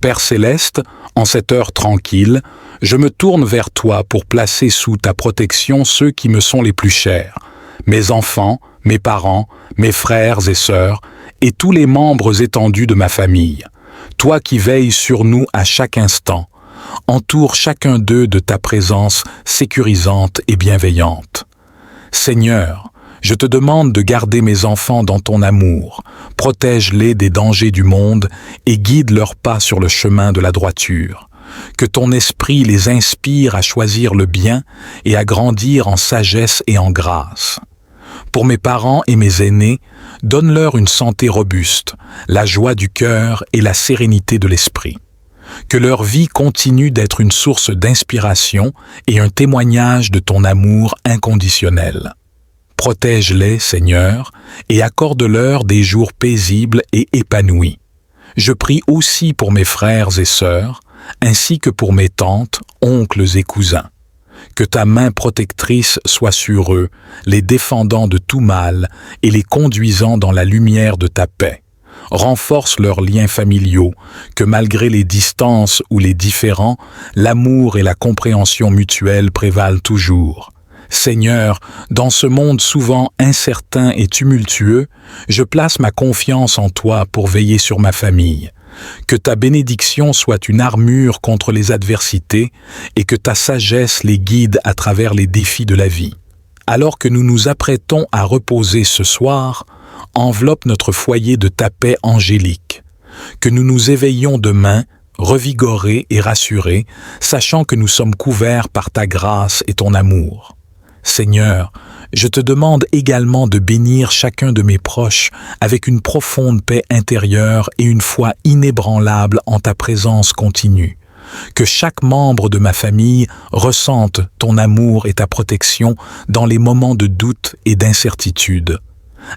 Père céleste, en cette heure tranquille, je me tourne vers toi pour placer sous ta protection ceux qui me sont les plus chers, mes enfants, mes parents, mes frères et sœurs, et tous les membres étendus de ma famille. Toi qui veilles sur nous à chaque instant, entoure chacun d'eux de ta présence sécurisante et bienveillante. Seigneur, je te demande de garder mes enfants dans ton amour, protège-les des dangers du monde et guide leurs pas sur le chemin de la droiture. Que ton esprit les inspire à choisir le bien et à grandir en sagesse et en grâce. Pour mes parents et mes aînés, donne-leur une santé robuste, la joie du cœur et la sérénité de l'esprit. Que leur vie continue d'être une source d'inspiration et un témoignage de ton amour inconditionnel. Protège-les, Seigneur, et accorde-leur des jours paisibles et épanouis. Je prie aussi pour mes frères et sœurs, ainsi que pour mes tantes, oncles et cousins. Que ta main protectrice soit sur eux, les défendant de tout mal et les conduisant dans la lumière de ta paix. Renforce leurs liens familiaux, que malgré les distances ou les différends, l'amour et la compréhension mutuelle prévalent toujours. Seigneur, dans ce monde souvent incertain et tumultueux, je place ma confiance en toi pour veiller sur ma famille. Que ta bénédiction soit une armure contre les adversités et que ta sagesse les guide à travers les défis de la vie. Alors que nous nous apprêtons à reposer ce soir, enveloppe notre foyer de ta paix angélique. Que nous nous éveillions demain, revigorés et rassurés, sachant que nous sommes couverts par ta grâce et ton amour. Seigneur, je te demande également de bénir chacun de mes proches avec une profonde paix intérieure et une foi inébranlable en ta présence continue. Que chaque membre de ma famille ressente ton amour et ta protection dans les moments de doute et d'incertitude.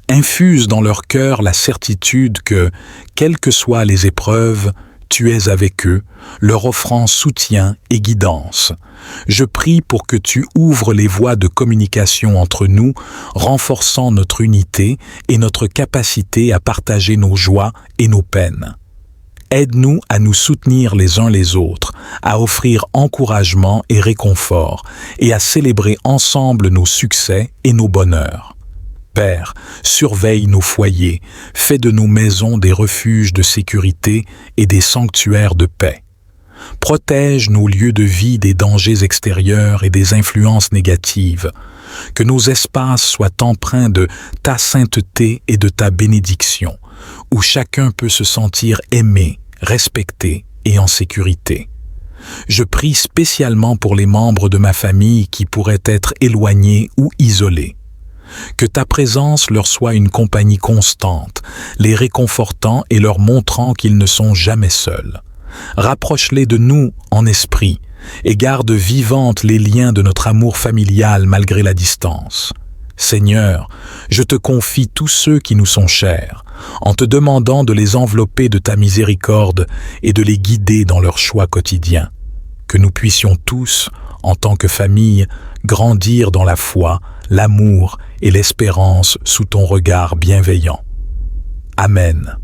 Infuse dans leur cœur la certitude que, quelles que soient les épreuves, tu es avec eux, leur offrant soutien et guidance. Je prie pour que tu ouvres les voies de communication entre nous, renforçant notre unité et notre capacité à partager nos joies et nos peines. Aide-nous à nous soutenir les uns les autres, à offrir encouragement et réconfort, et à célébrer ensemble nos succès et nos bonheurs. Père, surveille nos foyers, fais de nos maisons des refuges de sécurité et des sanctuaires de paix. Protège nos lieux de vie des dangers extérieurs et des influences négatives. Que nos espaces soient empreints de ta sainteté et de ta bénédiction, où chacun peut se sentir aimé, respecté et en sécurité. Je prie spécialement pour les membres de ma famille qui pourraient être éloignés ou isolés. Que ta présence leur soit une compagnie constante, les réconfortant et leur montrant qu'ils ne sont jamais seuls. Rapproche-les de nous en esprit et garde vivantes les liens de notre amour familial malgré la distance. Seigneur, je te confie tous ceux qui nous sont chers, en te demandant de les envelopper de ta miséricorde et de les guider dans leurs choix quotidiens. Que nous puissions tous, en tant que famille, grandir dans la foi, l'amour et l'espérance sous ton regard bienveillant. Amen.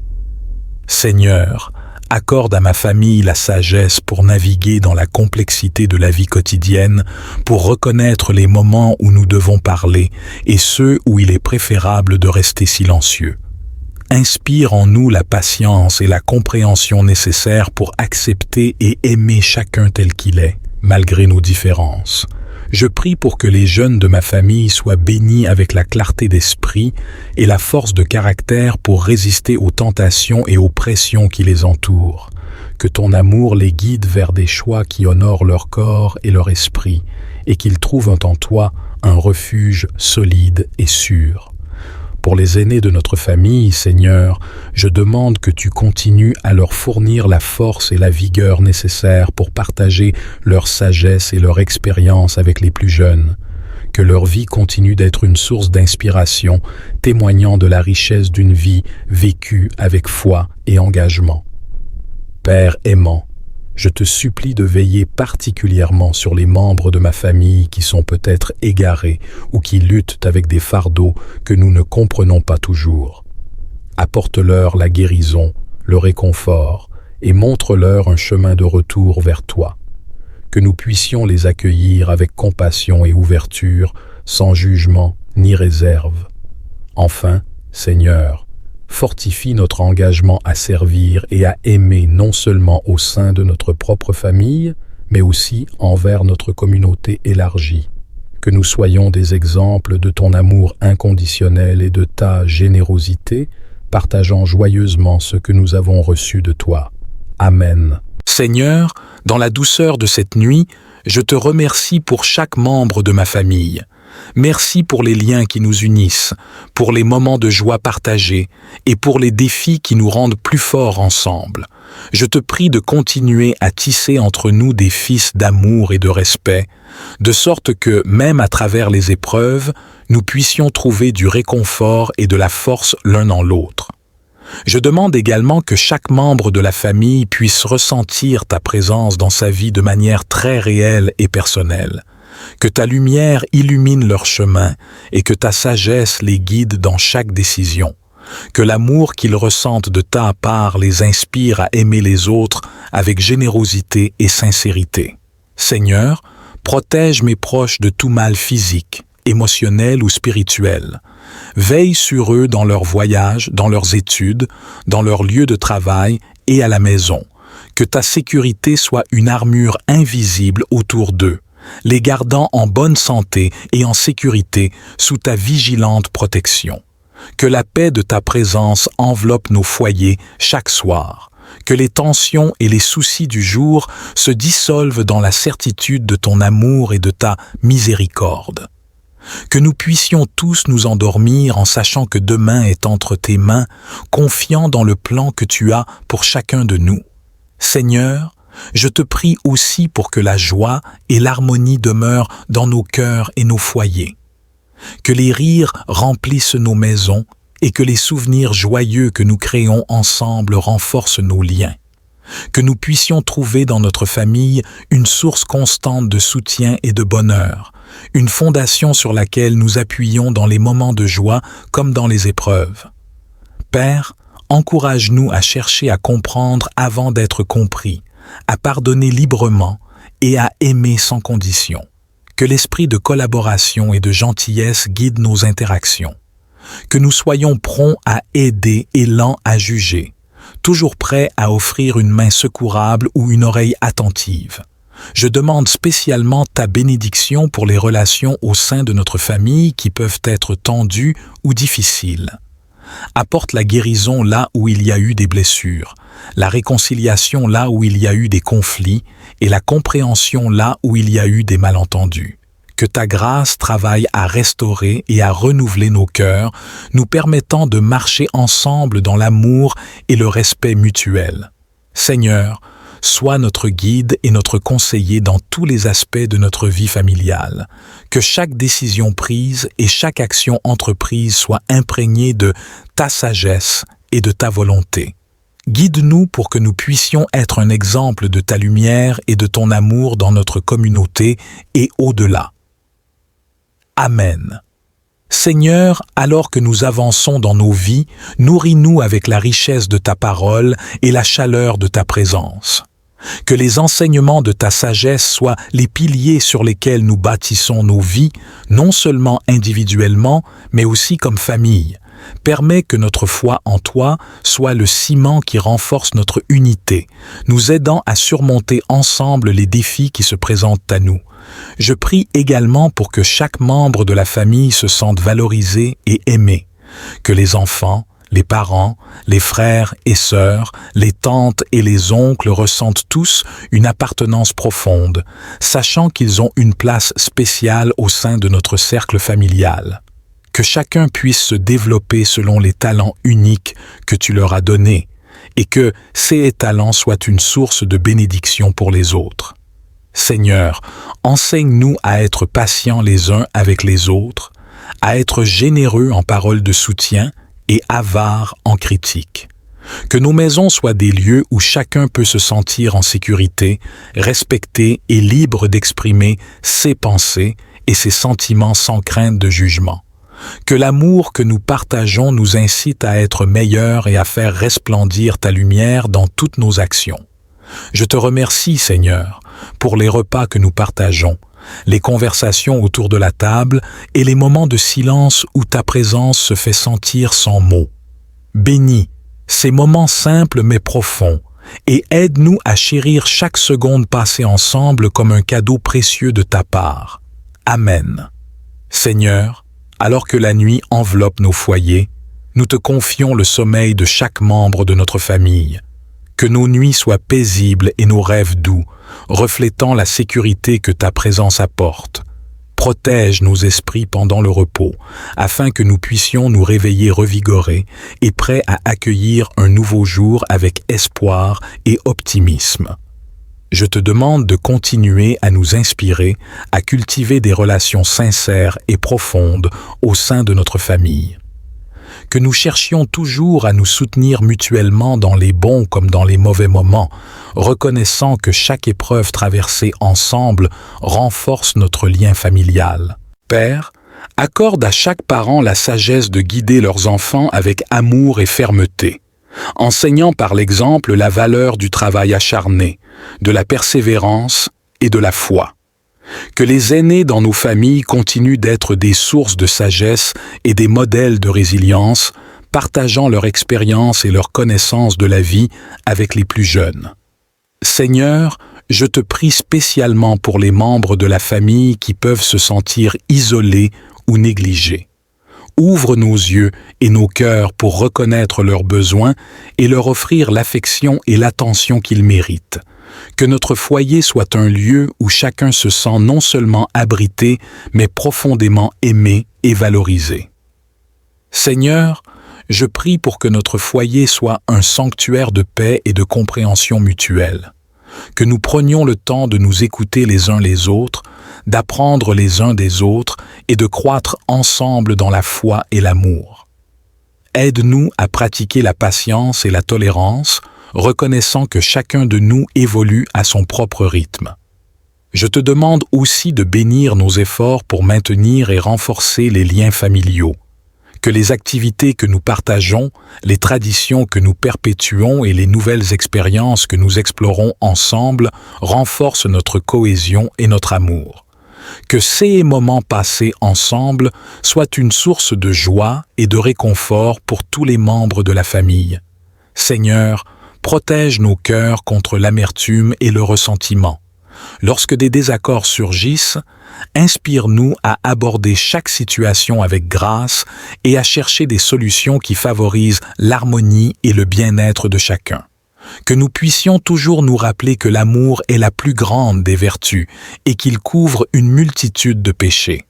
Seigneur, accorde à ma famille la sagesse pour naviguer dans la complexité de la vie quotidienne, pour reconnaître les moments où nous devons parler et ceux où il est préférable de rester silencieux. Inspire en nous la patience et la compréhension nécessaires pour accepter et aimer chacun tel qu'il est, malgré nos différences. Je prie pour que les jeunes de ma famille soient bénis avec la clarté d'esprit et la force de caractère pour résister aux tentations et aux pressions qui les entourent. Que ton amour les guide vers des choix qui honorent leur corps et leur esprit, et qu'ils trouvent en toi un refuge solide et sûr. Pour les aînés de notre famille, Seigneur, je demande que tu continues à leur fournir la force et la vigueur nécessaires pour partager leur sagesse et leur expérience avec les plus jeunes. Que leur vie continue d'être une source d'inspiration, témoignant de la richesse d'une vie vécue avec foi et engagement. Père aimant, je te supplie de veiller particulièrement sur les membres de ma famille qui sont peut-être égarés ou qui luttent avec des fardeaux que nous ne comprenons pas toujours. Apporte-leur la guérison, le réconfort et montre-leur un chemin de retour vers toi. Que nous puissions les accueillir avec compassion et ouverture, sans jugement ni réserve. Enfin, Seigneur, fortifie notre engagement à servir et à aimer non seulement au sein de notre propre famille, mais aussi envers notre communauté élargie. Que nous soyons des exemples de ton amour inconditionnel et de ta générosité, partageant joyeusement ce que nous avons reçu de toi. Amen. Seigneur, dans la douceur de cette nuit, je te remercie pour chaque membre de ma famille. Merci pour les liens qui nous unissent, pour les moments de joie partagés et pour les défis qui nous rendent plus forts ensemble. Je te prie de continuer à tisser entre nous des fils d'amour et de respect, de sorte que, même à travers les épreuves, nous puissions trouver du réconfort et de la force l'un en l'autre. Je demande également que chaque membre de la famille puisse ressentir ta présence dans sa vie de manière très réelle et personnelle. Que ta lumière illumine leur chemin et que ta sagesse les guide dans chaque décision. Que l'amour qu'ils ressentent de ta part les inspire à aimer les autres avec générosité et sincérité. Seigneur, protège mes proches de tout mal physique, émotionnel ou spirituel. Veille sur eux dans leurs voyages, dans leurs études, dans leur lieu de travail et à la maison. Que ta sécurité soit une armure invisible autour d'eux, les gardant en bonne santé et en sécurité sous ta vigilante protection. Que la paix de ta présence enveloppe nos foyers chaque soir. Que les tensions et les soucis du jour se dissolvent dans la certitude de ton amour et de ta miséricorde. Que nous puissions tous nous endormir en sachant que demain est entre tes mains, confiant dans le plan que tu as pour chacun de nous. Seigneur, je te prie aussi pour que la joie et l'harmonie demeurent dans nos cœurs et nos foyers. Que les rires remplissent nos maisons et que les souvenirs joyeux que nous créons ensemble renforcent nos liens. Que nous puissions trouver dans notre famille une source constante de soutien et de bonheur, une fondation sur laquelle nous appuyons dans les moments de joie comme dans les épreuves. Père, encourage-nous à chercher à comprendre avant d'être compris, à pardonner librement et à aimer sans condition. Que l'esprit de collaboration et de gentillesse guide nos interactions. Que nous soyons prompts à aider et lents à juger, toujours prêts à offrir une main secourable ou une oreille attentive. Je demande spécialement ta bénédiction pour les relations au sein de notre famille qui peuvent être tendues ou difficiles. Apporte la guérison là où il y a eu des blessures, la réconciliation là où il y a eu des conflits et la compréhension là où il y a eu des malentendus. Que ta grâce travaille à restaurer et à renouveler nos cœurs, nous permettant de marcher ensemble dans l'amour et le respect mutuel. Seigneur, sois notre guide et notre conseiller dans tous les aspects de notre vie familiale. Que chaque décision prise et chaque action entreprise soit imprégnée de ta sagesse et de ta volonté. Guide-nous pour que nous puissions être un exemple de ta lumière et de ton amour dans notre communauté et au-delà. Amen. Seigneur, alors que nous avançons dans nos vies, nourris-nous avec la richesse de ta parole et la chaleur de ta présence. Que les enseignements de ta sagesse soient les piliers sur lesquels nous bâtissons nos vies, non seulement individuellement, mais aussi comme famille. Permets que notre foi en toi soit le ciment qui renforce notre unité, nous aidant à surmonter ensemble les défis qui se présentent à nous. Je prie également pour que chaque membre de la famille se sente valorisé et aimé, que les enfants, les parents, les frères et sœurs, les tantes et les oncles ressentent tous une appartenance profonde, sachant qu'ils ont une place spéciale au sein de notre cercle familial. Que chacun puisse se développer selon les talents uniques que tu leur as donnés, et que ces talents soient une source de bénédiction pour les autres. Seigneur, enseigne-nous à être patients les uns avec les autres, à être généreux en paroles de soutien et avares en critique. Que nos maisons soient des lieux où chacun peut se sentir en sécurité, respecté et libre d'exprimer ses pensées et ses sentiments sans crainte de jugement. Que l'amour que nous partageons nous incite à être meilleurs et à faire resplendir ta lumière dans toutes nos actions. Je te remercie, Seigneur, pour les repas que nous partageons, les conversations autour de la table et les moments de silence où ta présence se fait sentir sans mots. Bénis ces moments simples mais profonds et aide-nous à chérir chaque seconde passée ensemble comme un cadeau précieux de ta part. Amen. Seigneur, alors que la nuit enveloppe nos foyers, nous te confions le sommeil de chaque membre de notre famille. Que nos nuits soient paisibles et nos rêves doux, reflétant la sécurité que ta présence apporte. Protège nos esprits pendant le repos, afin que nous puissions nous réveiller revigorés et prêts à accueillir un nouveau jour avec espoir et optimisme. Je te demande de continuer à nous inspirer, à cultiver des relations sincères et profondes au sein de notre famille. Que nous cherchions toujours à nous soutenir mutuellement dans les bons comme dans les mauvais moments, reconnaissant que chaque épreuve traversée ensemble renforce notre lien familial. Père, accorde à chaque parent la sagesse de guider leurs enfants avec amour et fermeté, enseignant par l'exemple la valeur du travail acharné, de la persévérance et de la foi. Que les aînés dans nos familles continuent d'être des sources de sagesse et des modèles de résilience, partageant leur expérience et leur connaissance de la vie avec les plus jeunes. Seigneur, je te prie spécialement pour les membres de la famille qui peuvent se sentir isolés ou négligés. Ouvre nos yeux et nos cœurs pour reconnaître leurs besoins et leur offrir l'affection et l'attention qu'ils méritent. Que notre foyer soit un lieu où chacun se sent non seulement abrité, mais profondément aimé et valorisé. Seigneur, je prie pour que notre foyer soit un sanctuaire de paix et de compréhension mutuelle. Que nous prenions le temps de nous écouter les uns les autres, d'apprendre les uns des autres et de croître ensemble dans la foi et l'amour. Aide-nous à pratiquer la patience et la tolérance, reconnaissant que chacun de nous évolue à son propre rythme. Je te demande aussi de bénir nos efforts pour maintenir et renforcer les liens familiaux. Que les activités que nous partageons, les traditions que nous perpétuons et les nouvelles expériences que nous explorons ensemble renforcent notre cohésion et notre amour. Que ces moments passés ensemble soient une source de joie et de réconfort pour tous les membres de la famille. Seigneur, protège nos cœurs contre l'amertume et le ressentiment. Lorsque des désaccords surgissent, inspire-nous à aborder chaque situation avec grâce et à chercher des solutions qui favorisent l'harmonie et le bien-être de chacun. Que nous puissions toujours nous rappeler que l'amour est la plus grande des vertus et qu'il couvre une multitude de péchés.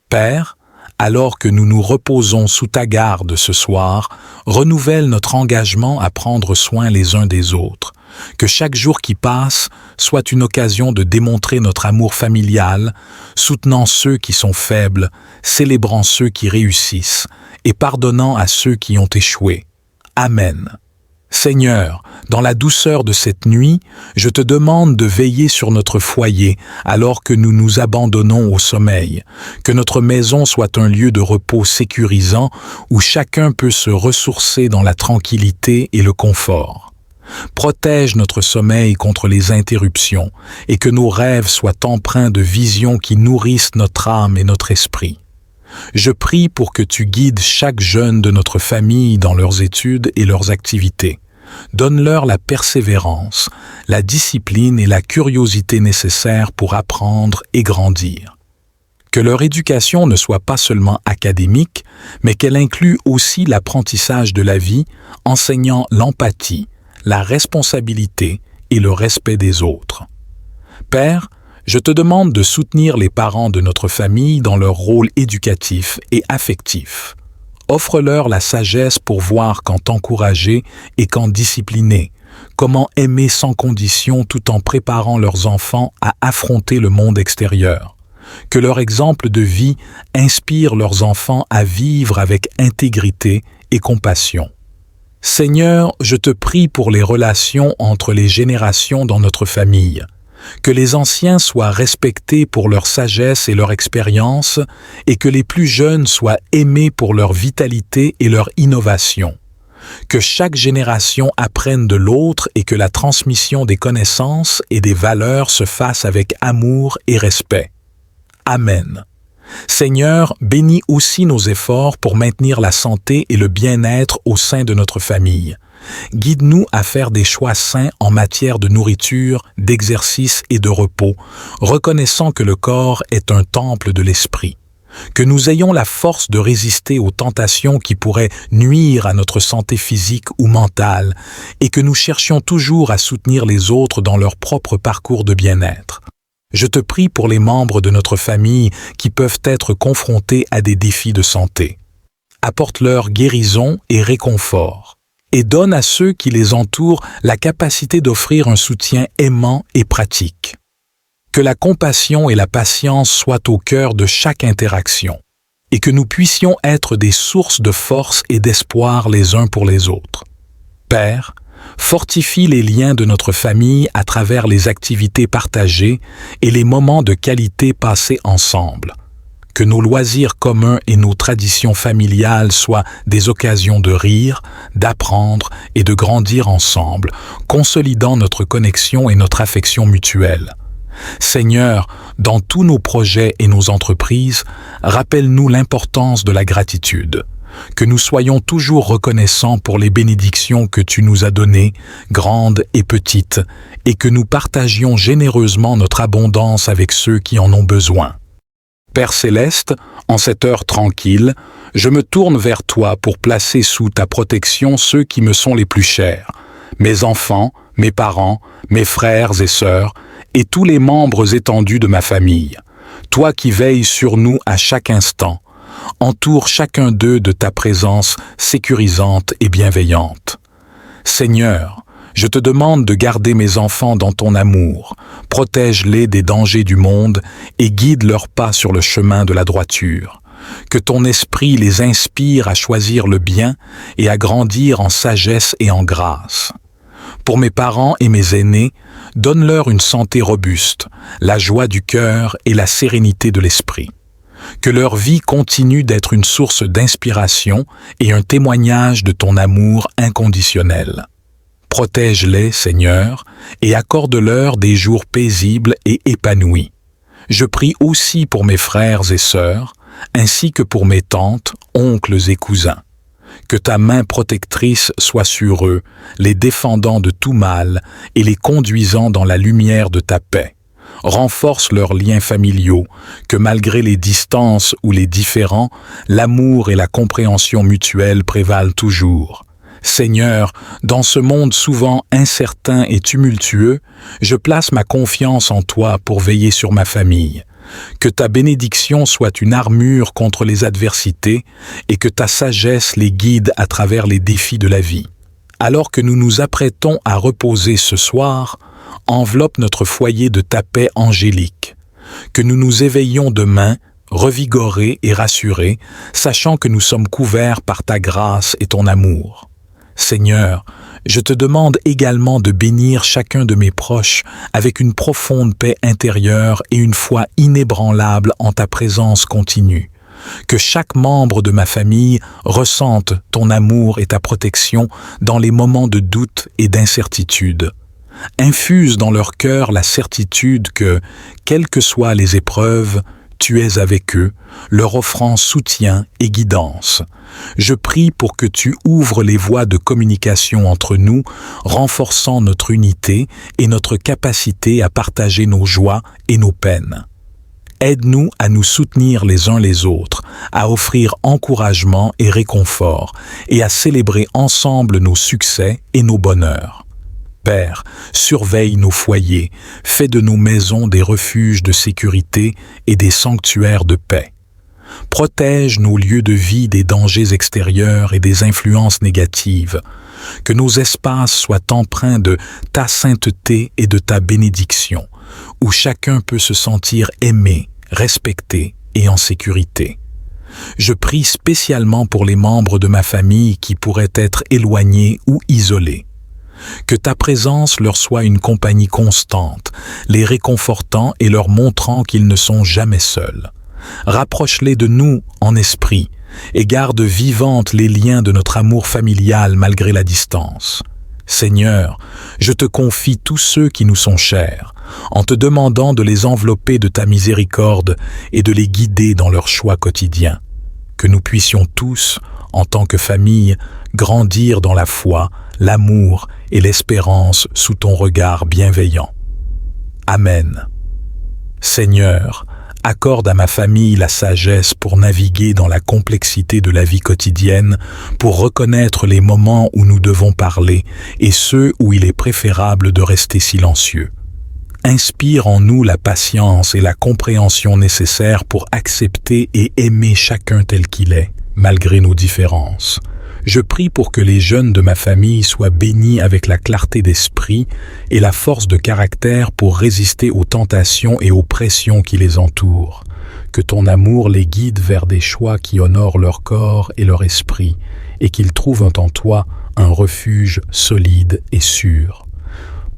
Père, alors que nous nous reposons sous ta garde ce soir, renouvelle notre engagement à prendre soin les uns des autres. Que chaque jour qui passe soit une occasion de démontrer notre amour familial, soutenant ceux qui sont faibles, célébrant ceux qui réussissent et pardonnant à ceux qui ont échoué. Amen. Seigneur, dans la douceur de cette nuit, je te demande de veiller sur notre foyer alors que nous nous abandonnons au sommeil, que notre maison soit un lieu de repos sécurisant où chacun peut se ressourcer dans la tranquillité et le confort. Protège notre sommeil contre les interruptions et que nos rêves soient empreints de visions qui nourrissent notre âme et notre esprit. Je prie pour que tu guides chaque jeune de notre famille dans leurs études et leurs activités. Donne-leur la persévérance, la discipline et la curiosité nécessaires pour apprendre et grandir. Que leur éducation ne soit pas seulement académique, mais qu'elle inclue aussi l'apprentissage de la vie, enseignant l'empathie, la responsabilité et le respect des autres. Père, je te demande de soutenir les parents de notre famille dans leur rôle éducatif et affectif. Offre-leur la sagesse pour voir quand encourager et quand discipliner, comment aimer sans condition tout en préparant leurs enfants à affronter le monde extérieur. Que leur exemple de vie inspire leurs enfants à vivre avec intégrité et compassion. Seigneur, je te prie pour les relations entre les générations dans notre famille. Que les anciens soient respectés pour leur sagesse et leur expérience, et que les plus jeunes soient aimés pour leur vitalité et leur innovation. Que chaque génération apprenne de l'autre et que la transmission des connaissances et des valeurs se fasse avec amour et respect. Amen. Seigneur, bénis aussi nos efforts pour maintenir la santé et le bien-être au sein de notre famille. Guide-nous à faire des choix sains en matière de nourriture, d'exercice et de repos, reconnaissant que le corps est un temple de l'esprit. Que nous ayons la force de résister aux tentations qui pourraient nuire à notre santé physique ou mentale, et que nous cherchions toujours à soutenir les autres dans leur propre parcours de bien-être. Je te prie pour les membres de notre famille qui peuvent être confrontés à des défis de santé. Apporte-leur guérison et réconfort, et donne à ceux qui les entourent la capacité d'offrir un soutien aimant et pratique. Que la compassion et la patience soient au cœur de chaque interaction, et que nous puissions être des sources de force et d'espoir les uns pour les autres. Père, fortifie les liens de notre famille à travers les activités partagées et les moments de qualité passés ensemble. Que nos loisirs communs et nos traditions familiales soient des occasions de rire, d'apprendre et de grandir ensemble, consolidant notre connexion et notre affection mutuelle. Seigneur, dans tous nos projets et nos entreprises, rappelle-nous l'importance de la gratitude. Que nous soyons toujours reconnaissants pour les bénédictions que tu nous as données, grandes et petites, et que nous partagions généreusement notre abondance avec ceux qui en ont besoin. Père céleste, en cette heure tranquille, je me tourne vers toi pour placer sous ta protection ceux qui me sont les plus chers, mes enfants, mes parents, mes frères et sœurs, et tous les membres étendus de ma famille. Toi qui veilles sur nous à chaque instant, entoure chacun d'eux de ta présence sécurisante et bienveillante. Seigneur, je te demande de garder mes enfants dans ton amour, protège-les des dangers du monde et guide leurs pas sur le chemin de la droiture. Que ton esprit les inspire à choisir le bien et à grandir en sagesse et en grâce. Pour mes parents et mes aînés, donne-leur une santé robuste, la joie du cœur et la sérénité de l'esprit. Que leur vie continue d'être une source d'inspiration et un témoignage de ton amour inconditionnel. Protège-les, Seigneur, et accorde-leur des jours paisibles et épanouis. Je prie aussi pour mes frères et sœurs, ainsi que pour mes tantes, oncles et cousins. Que ta main protectrice soit sur eux, les défendant de tout mal et les conduisant dans la lumière de ta paix. Renforce leurs liens familiaux, que malgré les distances ou les différends, l'amour et la compréhension mutuelle prévalent toujours. Seigneur, dans ce monde souvent incertain et tumultueux, je place ma confiance en toi pour veiller sur ma famille. Que ta bénédiction soit une armure contre les adversités et que ta sagesse les guide à travers les défis de la vie. Alors que nous nous apprêtons à reposer ce soir, enveloppe notre foyer de ta paix angélique. Que nous nous éveillions demain, revigorés et rassurés, sachant que nous sommes couverts par ta grâce et ton amour. Seigneur, je te demande également de bénir chacun de mes proches avec une profonde paix intérieure et une foi inébranlable en ta présence continue. Que chaque membre de ma famille ressente ton amour et ta protection dans les moments de doute et d'incertitude. Infuse dans leur cœur la certitude que, quelles que soient les épreuves, tu es avec eux, leur offrant soutien et guidance. Je prie pour que tu ouvres les voies de communication entre nous, renforçant notre unité et notre capacité à partager nos joies et nos peines. Aide-nous à nous soutenir les uns les autres, à offrir encouragement et réconfort, et à célébrer ensemble nos succès et nos bonheurs. Père, surveille nos foyers, fais de nos maisons des refuges de sécurité et des sanctuaires de paix. Protège nos lieux de vie des dangers extérieurs et des influences négatives. Que nos espaces soient empreints de ta sainteté et de ta bénédiction, où chacun peut se sentir aimé, respecté et en sécurité. Je prie spécialement pour les membres de ma famille qui pourraient être éloignés ou isolés. Que ta présence leur soit une compagnie constante, les réconfortant et leur montrant qu'ils ne sont jamais seuls. Rapproche-les de nous en esprit et garde vivantes les liens de notre amour familial malgré la distance. Seigneur, je te confie tous ceux qui nous sont chers, en te demandant de les envelopper de ta miséricorde et de les guider dans leurs choix quotidiens. Que nous puissions tous, en tant que famille, grandir dans la foi, l'amour et l'espérance sous ton regard bienveillant. Amen. Seigneur, accorde à ma famille la sagesse pour naviguer dans la complexité de la vie quotidienne, pour reconnaître les moments où nous devons parler et ceux où il est préférable de rester silencieux. Inspire en nous la patience et la compréhension nécessaires pour accepter et aimer chacun tel qu'il est, malgré nos différences. Je prie pour que les jeunes de ma famille soient bénis avec la clarté d'esprit et la force de caractère pour résister aux tentations et aux pressions qui les entourent. Que ton amour les guide vers des choix qui honorent leur corps et leur esprit, et qu'ils trouvent en toi un refuge solide et sûr.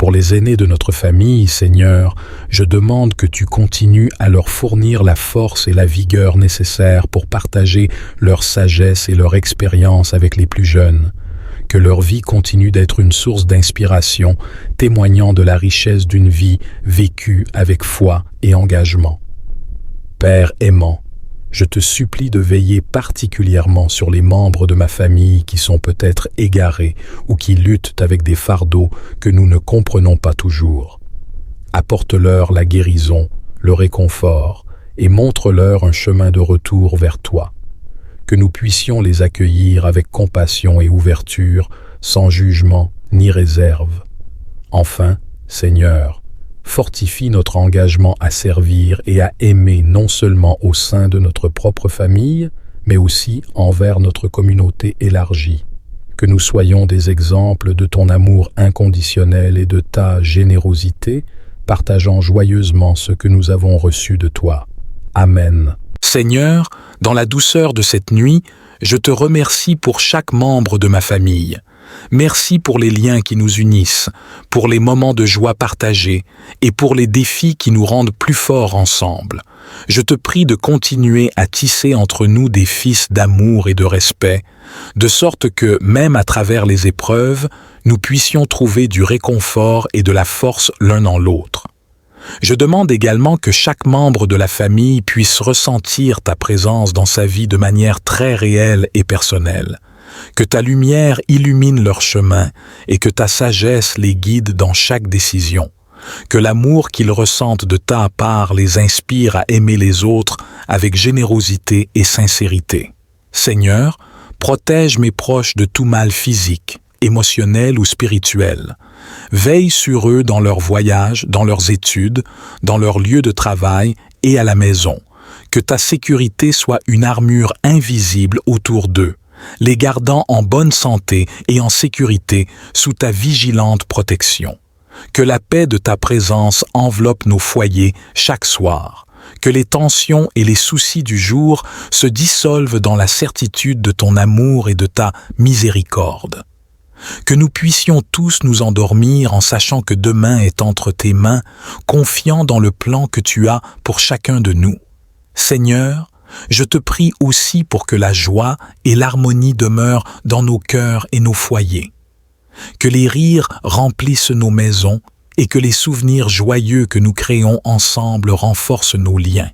Pour les aînés de notre famille, Seigneur, je demande que tu continues à leur fournir la force et la vigueur nécessaires pour partager leur sagesse et leur expérience avec les plus jeunes. Que leur vie continue d'être une source d'inspiration, témoignant de la richesse d'une vie vécue avec foi et engagement. Père aimant, je te supplie de veiller particulièrement sur les membres de ma famille qui sont peut-être égarés ou qui luttent avec des fardeaux que nous ne comprenons pas toujours. Apporte-leur la guérison, le réconfort et montre-leur un chemin de retour vers toi. Que nous puissions les accueillir avec compassion et ouverture, sans jugement ni réserve. Enfin, Seigneur, fortifie notre engagement à servir et à aimer non seulement au sein de notre propre famille, mais aussi envers notre communauté élargie. Que nous soyons des exemples de ton amour inconditionnel et de ta générosité, partageant joyeusement ce que nous avons reçu de toi. Amen. Seigneur, dans la douceur de cette nuit, je te remercie pour chaque membre de ma famille. Merci pour les liens qui nous unissent, pour les moments de joie partagés et pour les défis qui nous rendent plus forts ensemble. Je te prie de continuer à tisser entre nous des fils d'amour et de respect, de sorte que, même à travers les épreuves, nous puissions trouver du réconfort et de la force l'un en l'autre. Je demande également que chaque membre de la famille puisse ressentir ta présence dans sa vie de manière très réelle et personnelle. Que ta lumière illumine leur chemin et que ta sagesse les guide dans chaque décision. Que l'amour qu'ils ressentent de ta part les inspire à aimer les autres avec générosité et sincérité. Seigneur, protège mes proches de tout mal physique, émotionnel ou spirituel. Veille sur eux dans leurs voyages, dans leurs études, dans leur lieu de travail et à la maison. Que ta sécurité soit une armure invisible autour d'eux, les gardant en bonne santé et en sécurité sous ta vigilante protection. Que la paix de ta présence enveloppe nos foyers chaque soir. Que les tensions et les soucis du jour se dissolvent dans la certitude de ton amour et de ta miséricorde. Que nous puissions tous nous endormir en sachant que demain est entre tes mains, confiant dans le plan que tu as pour chacun de nous. Seigneur, je te prie aussi pour que la joie et l'harmonie demeurent dans nos cœurs et nos foyers. Que les rires remplissent nos maisons et que les souvenirs joyeux que nous créons ensemble renforcent nos liens.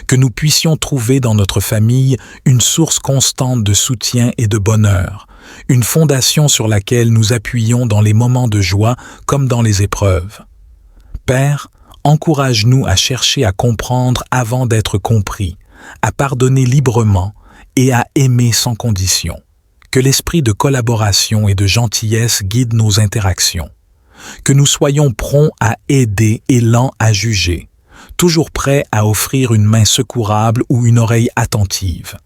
Que nous puissions trouver dans notre famille une source constante de soutien et de bonheur, une fondation sur laquelle nous appuyons dans les moments de joie comme dans les épreuves. Père, encourage-nous à chercher à comprendre avant d'être compris, à pardonner librement et à aimer sans condition. Que l'esprit de collaboration et de gentillesse guide nos interactions. Que nous soyons prompts à aider et lents à juger, toujours prêts à offrir une main secourable ou une oreille attentive.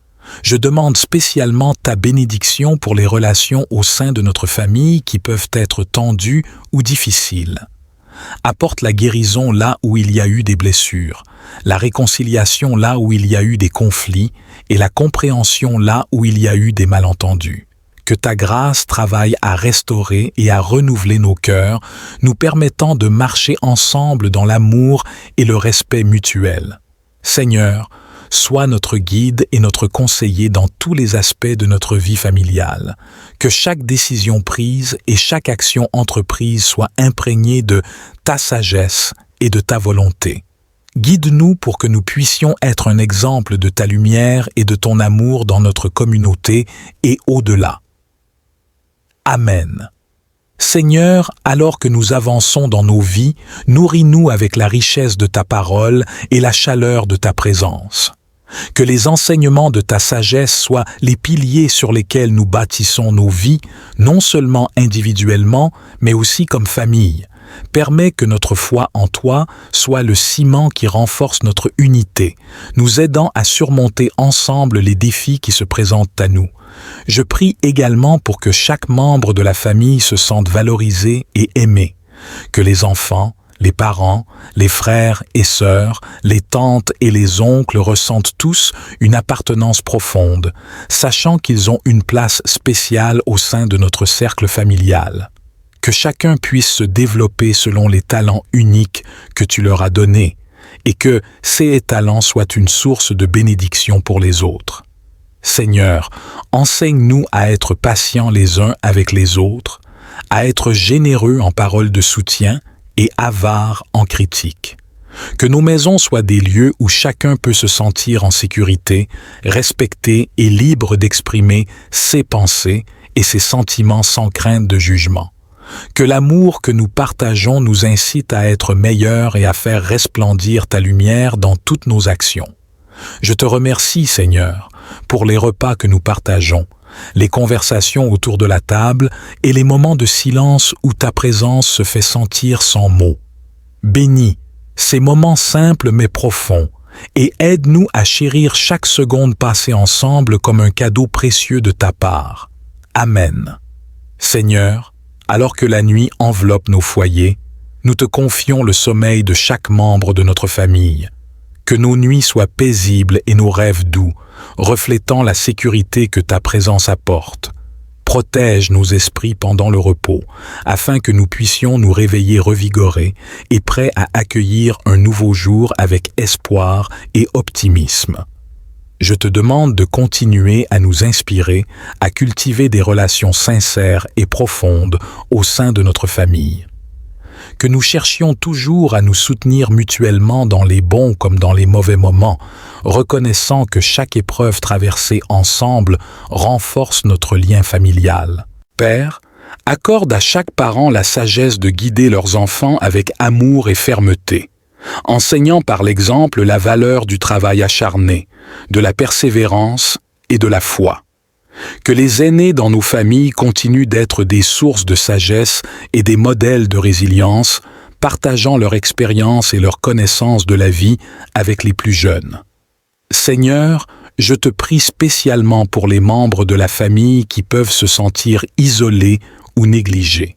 Je demande spécialement ta bénédiction pour les relations au sein de notre famille qui peuvent être tendues ou difficiles. Apporte la guérison là où il y a eu des blessures, la réconciliation là où il y a eu des conflits et la compréhension là où il y a eu des malentendus. que ta grâce travaille à restaurer et à renouveler nos cœurs, nous permettant de marcher ensemble dans l'amour et le respect mutuel. Seigneur, sois notre guide et notre conseiller dans tous les aspects de notre vie familiale. Que chaque décision prise et chaque action entreprise soit imprégnée de ta sagesse et de ta volonté. Guide-nous pour que nous puissions être un exemple de ta lumière et de ton amour dans notre communauté et au-delà. Amen. Seigneur, alors que nous avançons dans nos vies, nourris-nous avec la richesse de ta parole et la chaleur de ta présence. Que les enseignements de ta sagesse soient les piliers sur lesquels nous bâtissons nos vies, non seulement individuellement, mais aussi comme famille. Permets que notre foi en toi soit le ciment qui renforce notre unité, nous aidant à surmonter ensemble les défis qui se présentent à nous. Je prie également pour que chaque membre de la famille se sente valorisé et aimé, que les enfants, les parents, les frères et sœurs, les tantes et les oncles ressentent tous une appartenance profonde, sachant qu'ils ont une place spéciale au sein de notre cercle familial. Que chacun puisse se développer selon les talents uniques que tu leur as donnés et que ces talents soient une source de bénédiction pour les autres. Seigneur, enseigne-nous à être patients les uns avec les autres, à être généreux en paroles de soutien et avares en critique. Que nos maisons soient des lieux où chacun peut se sentir en sécurité, respecté et libre d'exprimer ses pensées et ses sentiments sans crainte de jugement. Que l'amour que nous partageons nous incite à être meilleurs et à faire resplendir ta lumière dans toutes nos actions. Je te remercie, Seigneur, pour les repas que nous partageons, les conversations autour de la table et les moments de silence où ta présence se fait sentir sans mots. Bénis ces moments simples mais profonds et aide-nous à chérir chaque seconde passée ensemble comme un cadeau précieux de ta part. Amen. Seigneur, alors que la nuit enveloppe nos foyers, nous te confions le sommeil de chaque membre de notre famille. Que nos nuits soient paisibles et nos rêves doux, reflétant la sécurité que ta présence apporte. Protège nos esprits pendant le repos, afin que nous puissions nous réveiller revigorés et prêts à accueillir un nouveau jour avec espoir et optimisme. Je te demande de continuer à nous inspirer, à cultiver des relations sincères et profondes au sein de notre famille. Que nous cherchions toujours à nous soutenir mutuellement dans les bons comme dans les mauvais moments, reconnaissant que chaque épreuve traversée ensemble renforce notre lien familial. Père, accorde à chaque parent la sagesse de guider leurs enfants avec amour et fermeté, enseignant par l'exemple la valeur du travail acharné, de la persévérance et de la foi. Que les aînés dans nos familles continuent d'être des sources de sagesse et des modèles de résilience, partageant leur expérience et leur connaissance de la vie avec les plus jeunes. Seigneur, je te prie spécialement pour les membres de la famille qui peuvent se sentir isolés ou négligés.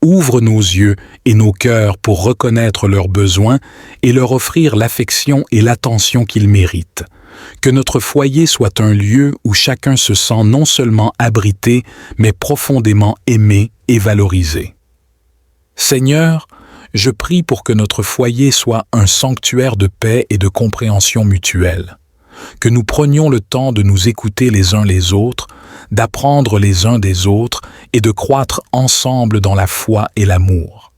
Ouvre nos yeux et nos cœurs pour reconnaître leurs besoins et leur offrir l'affection et l'attention qu'ils méritent. Que notre foyer soit un lieu où chacun se sent non seulement abrité, mais profondément aimé et valorisé. Seigneur, je prie pour que notre foyer soit un sanctuaire de paix et de compréhension mutuelle. Que nous prenions le temps de nous écouter les uns les autres, d'apprendre les uns des autres et de croître ensemble dans la foi et l'amour.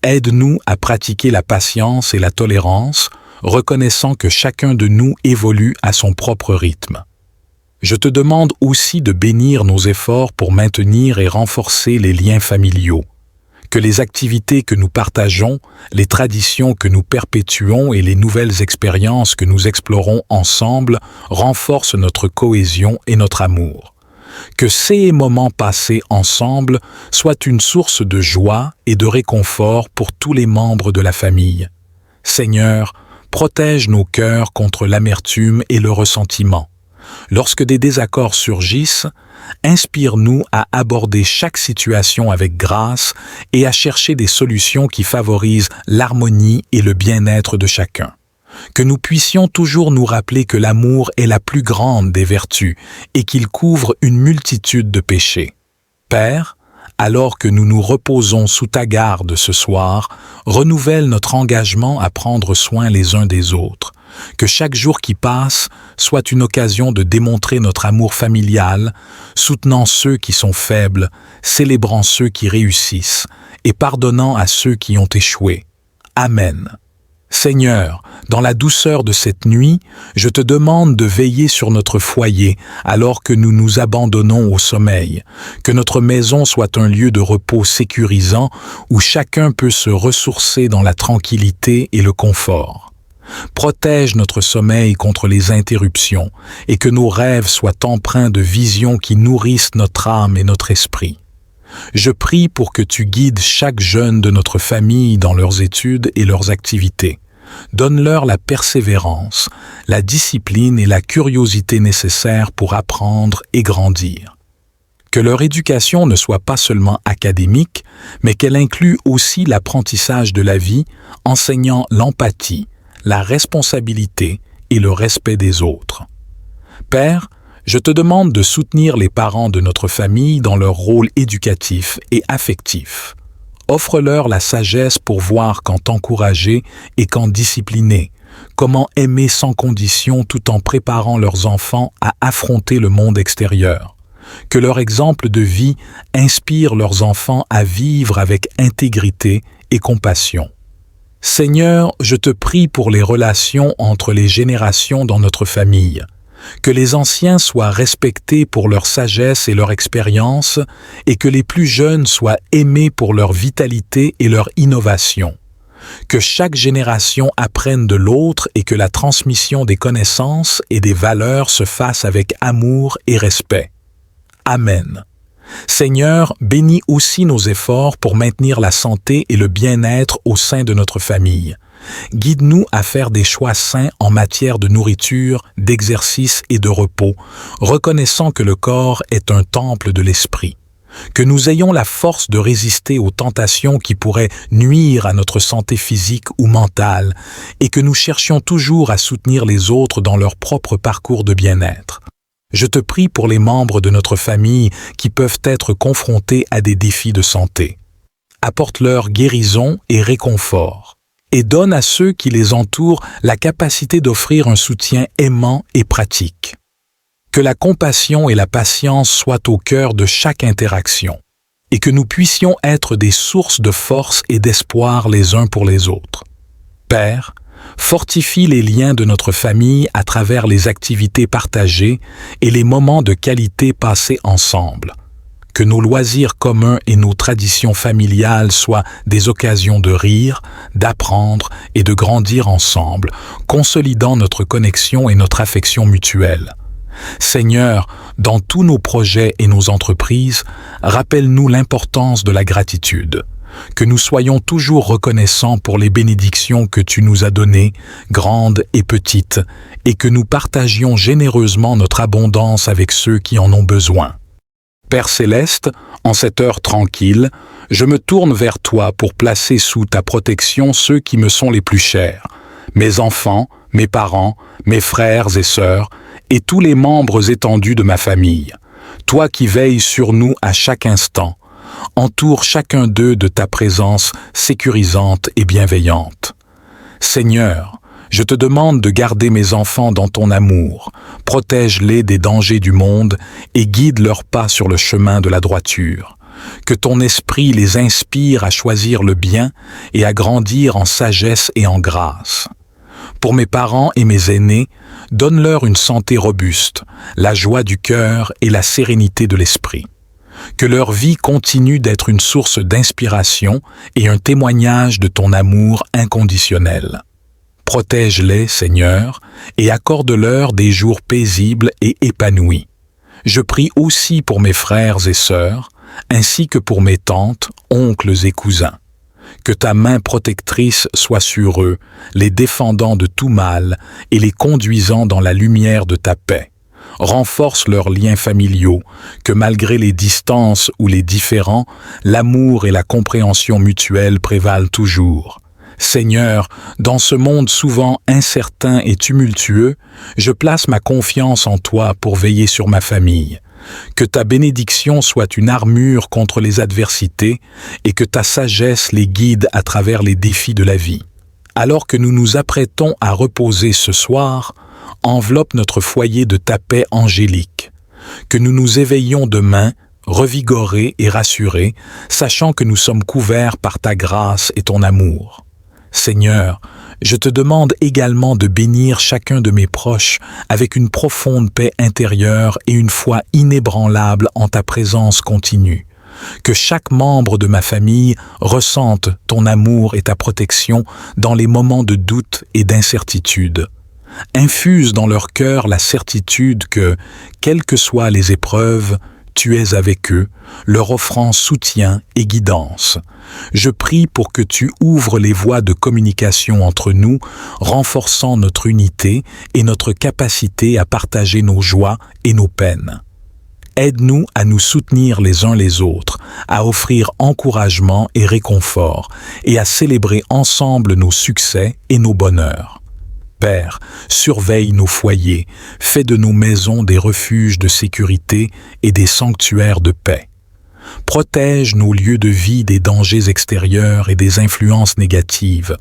Aide-nous à pratiquer la patience et la tolérance, reconnaissant que chacun de nous évolue à son propre rythme. Je te demande aussi de bénir nos efforts pour maintenir et renforcer les liens familiaux. Que les activités que nous partageons, les traditions que nous perpétuons et les nouvelles expériences que nous explorons ensemble renforcent notre cohésion et notre amour. Que ces moments passés ensemble soient une source de joie et de réconfort pour tous les membres de la famille. Seigneur, protège nos cœurs contre l'amertume et le ressentiment. Lorsque des désaccords surgissent, inspire-nous à aborder chaque situation avec grâce et à chercher des solutions qui favorisent l'harmonie et le bien-être de chacun. que nous puissions toujours nous rappeler que l'amour est la plus grande des vertus et qu'il couvre une multitude de péchés. Père, alors que nous nous reposons sous ta garde ce soir, renouvelle notre engagement à prendre soin les uns des autres. Que chaque jour qui passe soit une occasion de démontrer notre amour familial, soutenant ceux qui sont faibles, célébrant ceux qui réussissent et pardonnant à ceux qui ont échoué. Amen. Seigneur, dans la douceur de cette nuit, je te demande de veiller sur notre foyer alors que nous nous abandonnons au sommeil, que notre maison soit un lieu de repos sécurisant où chacun peut se ressourcer dans la tranquillité et le confort. Protège notre sommeil contre les interruptions et que nos rêves soient empreints de visions qui nourrissent notre âme et notre esprit. Je prie pour que tu guides chaque jeune de notre famille dans leurs études et leurs activités. Donne-leur la persévérance, la discipline et la curiosité nécessaires pour apprendre et grandir. Que leur éducation ne soit pas seulement académique, mais qu'elle inclue aussi l'apprentissage de la vie, enseignant l'empathie, la responsabilité et le respect des autres. Père, je te demande de soutenir les parents de notre famille dans leur rôle éducatif et affectif. Offre-leur la sagesse pour voir quand t'encourager et quand discipliner, comment aimer sans condition tout en préparant leurs enfants à affronter le monde extérieur. Que leur exemple de vie inspire leurs enfants à vivre avec intégrité et compassion. Seigneur, je te prie pour les relations entre les générations dans notre famille. Que les anciens soient respectés pour leur sagesse et leur expérience, et que les plus jeunes soient aimés pour leur vitalité et leur innovation. Que chaque génération apprenne de l'autre et que la transmission des connaissances et des valeurs se fasse avec amour et respect. Amen. Seigneur, bénis aussi nos efforts pour maintenir la santé et le bien-être au sein de notre famille. Guide-nous à faire des choix sains en matière de nourriture, d'exercice et de repos, reconnaissant que le corps est un temple de l'esprit. Que nous ayons la force de résister aux tentations qui pourraient nuire à notre santé physique ou mentale, et que nous cherchions toujours à soutenir les autres dans leur propre parcours de bien-être. Je te prie pour les membres de notre famille qui peuvent être confrontés à des défis de santé. Apporte-leur guérison et réconfort, et donne à ceux qui les entourent la capacité d'offrir un soutien aimant et pratique. Que la compassion et la patience soient au cœur de chaque interaction, et que nous puissions être des sources de force et d'espoir les uns pour les autres. Père, fortifie les liens de notre famille à travers les activités partagées et les moments de qualité passés ensemble. Que nos loisirs communs et nos traditions familiales soient des occasions de rire, d'apprendre et de grandir ensemble, consolidant notre connexion et notre affection mutuelle. Seigneur, dans tous nos projets et nos entreprises, rappelle-nous l'importance de la gratitude. Que nous soyons toujours reconnaissants pour les bénédictions que tu nous as données, grandes et petites, et que nous partagions généreusement notre abondance avec ceux qui en ont besoin. Père céleste, en cette heure tranquille, je me tourne vers toi pour placer sous ta protection ceux qui me sont les plus chers, mes enfants, mes parents, mes frères et sœurs, et tous les membres étendus de ma famille. Toi qui veilles sur nous à chaque instant, entoure chacun d'eux de ta présence sécurisante et bienveillante. Seigneur, je te demande de garder mes enfants dans ton amour, protège-les des dangers du monde et guide leurs pas sur le chemin de la droiture. Que ton esprit les inspire à choisir le bien et à grandir en sagesse et en grâce. Pour mes parents et mes aînés, donne-leur une santé robuste, la joie du cœur et la sérénité de l'esprit. Que leur vie continue d'être une source d'inspiration et un témoignage de ton amour inconditionnel. Protège-les, Seigneur, et accorde-leur des jours paisibles et épanouis. Je prie aussi pour mes frères et sœurs, ainsi que pour mes tantes, oncles et cousins. Que ta main protectrice soit sur eux, les défendant de tout mal et les conduisant dans la lumière de ta paix. Renforce leurs liens familiaux, que malgré les distances ou les différends, l'amour et la compréhension mutuelle prévalent toujours. Seigneur, dans ce monde souvent incertain et tumultueux, je place ma confiance en toi pour veiller sur ma famille. Que ta bénédiction soit une armure contre les adversités et que ta sagesse les guide à travers les défis de la vie. Alors que nous nous apprêtons à reposer ce soir, enveloppe notre foyer de ta paix angélique. Que nous nous éveillions demain, revigorés et rassurés, sachant que nous sommes couverts par ta grâce et ton amour. Seigneur, je te demande également de bénir chacun de mes proches avec une profonde paix intérieure et une foi inébranlable en ta présence continue. Que chaque membre de ma famille ressente ton amour et ta protection dans les moments de doute et d'incertitude. Infuse dans leur cœur la certitude que, quelles que soient les épreuves, tu es avec eux, leur offrant soutien et guidance. Je prie pour que tu ouvres les voies de communication entre nous, renforçant notre unité et notre capacité à partager nos joies et nos peines. Aide-nous à nous soutenir les uns les autres, à offrir encouragement et réconfort, et à célébrer ensemble nos succès et nos bonheurs. Père, surveille nos foyers, fais de nos maisons des refuges de sécurité et des sanctuaires de paix. Protège nos lieux de vie des dangers extérieurs et des influences négatives.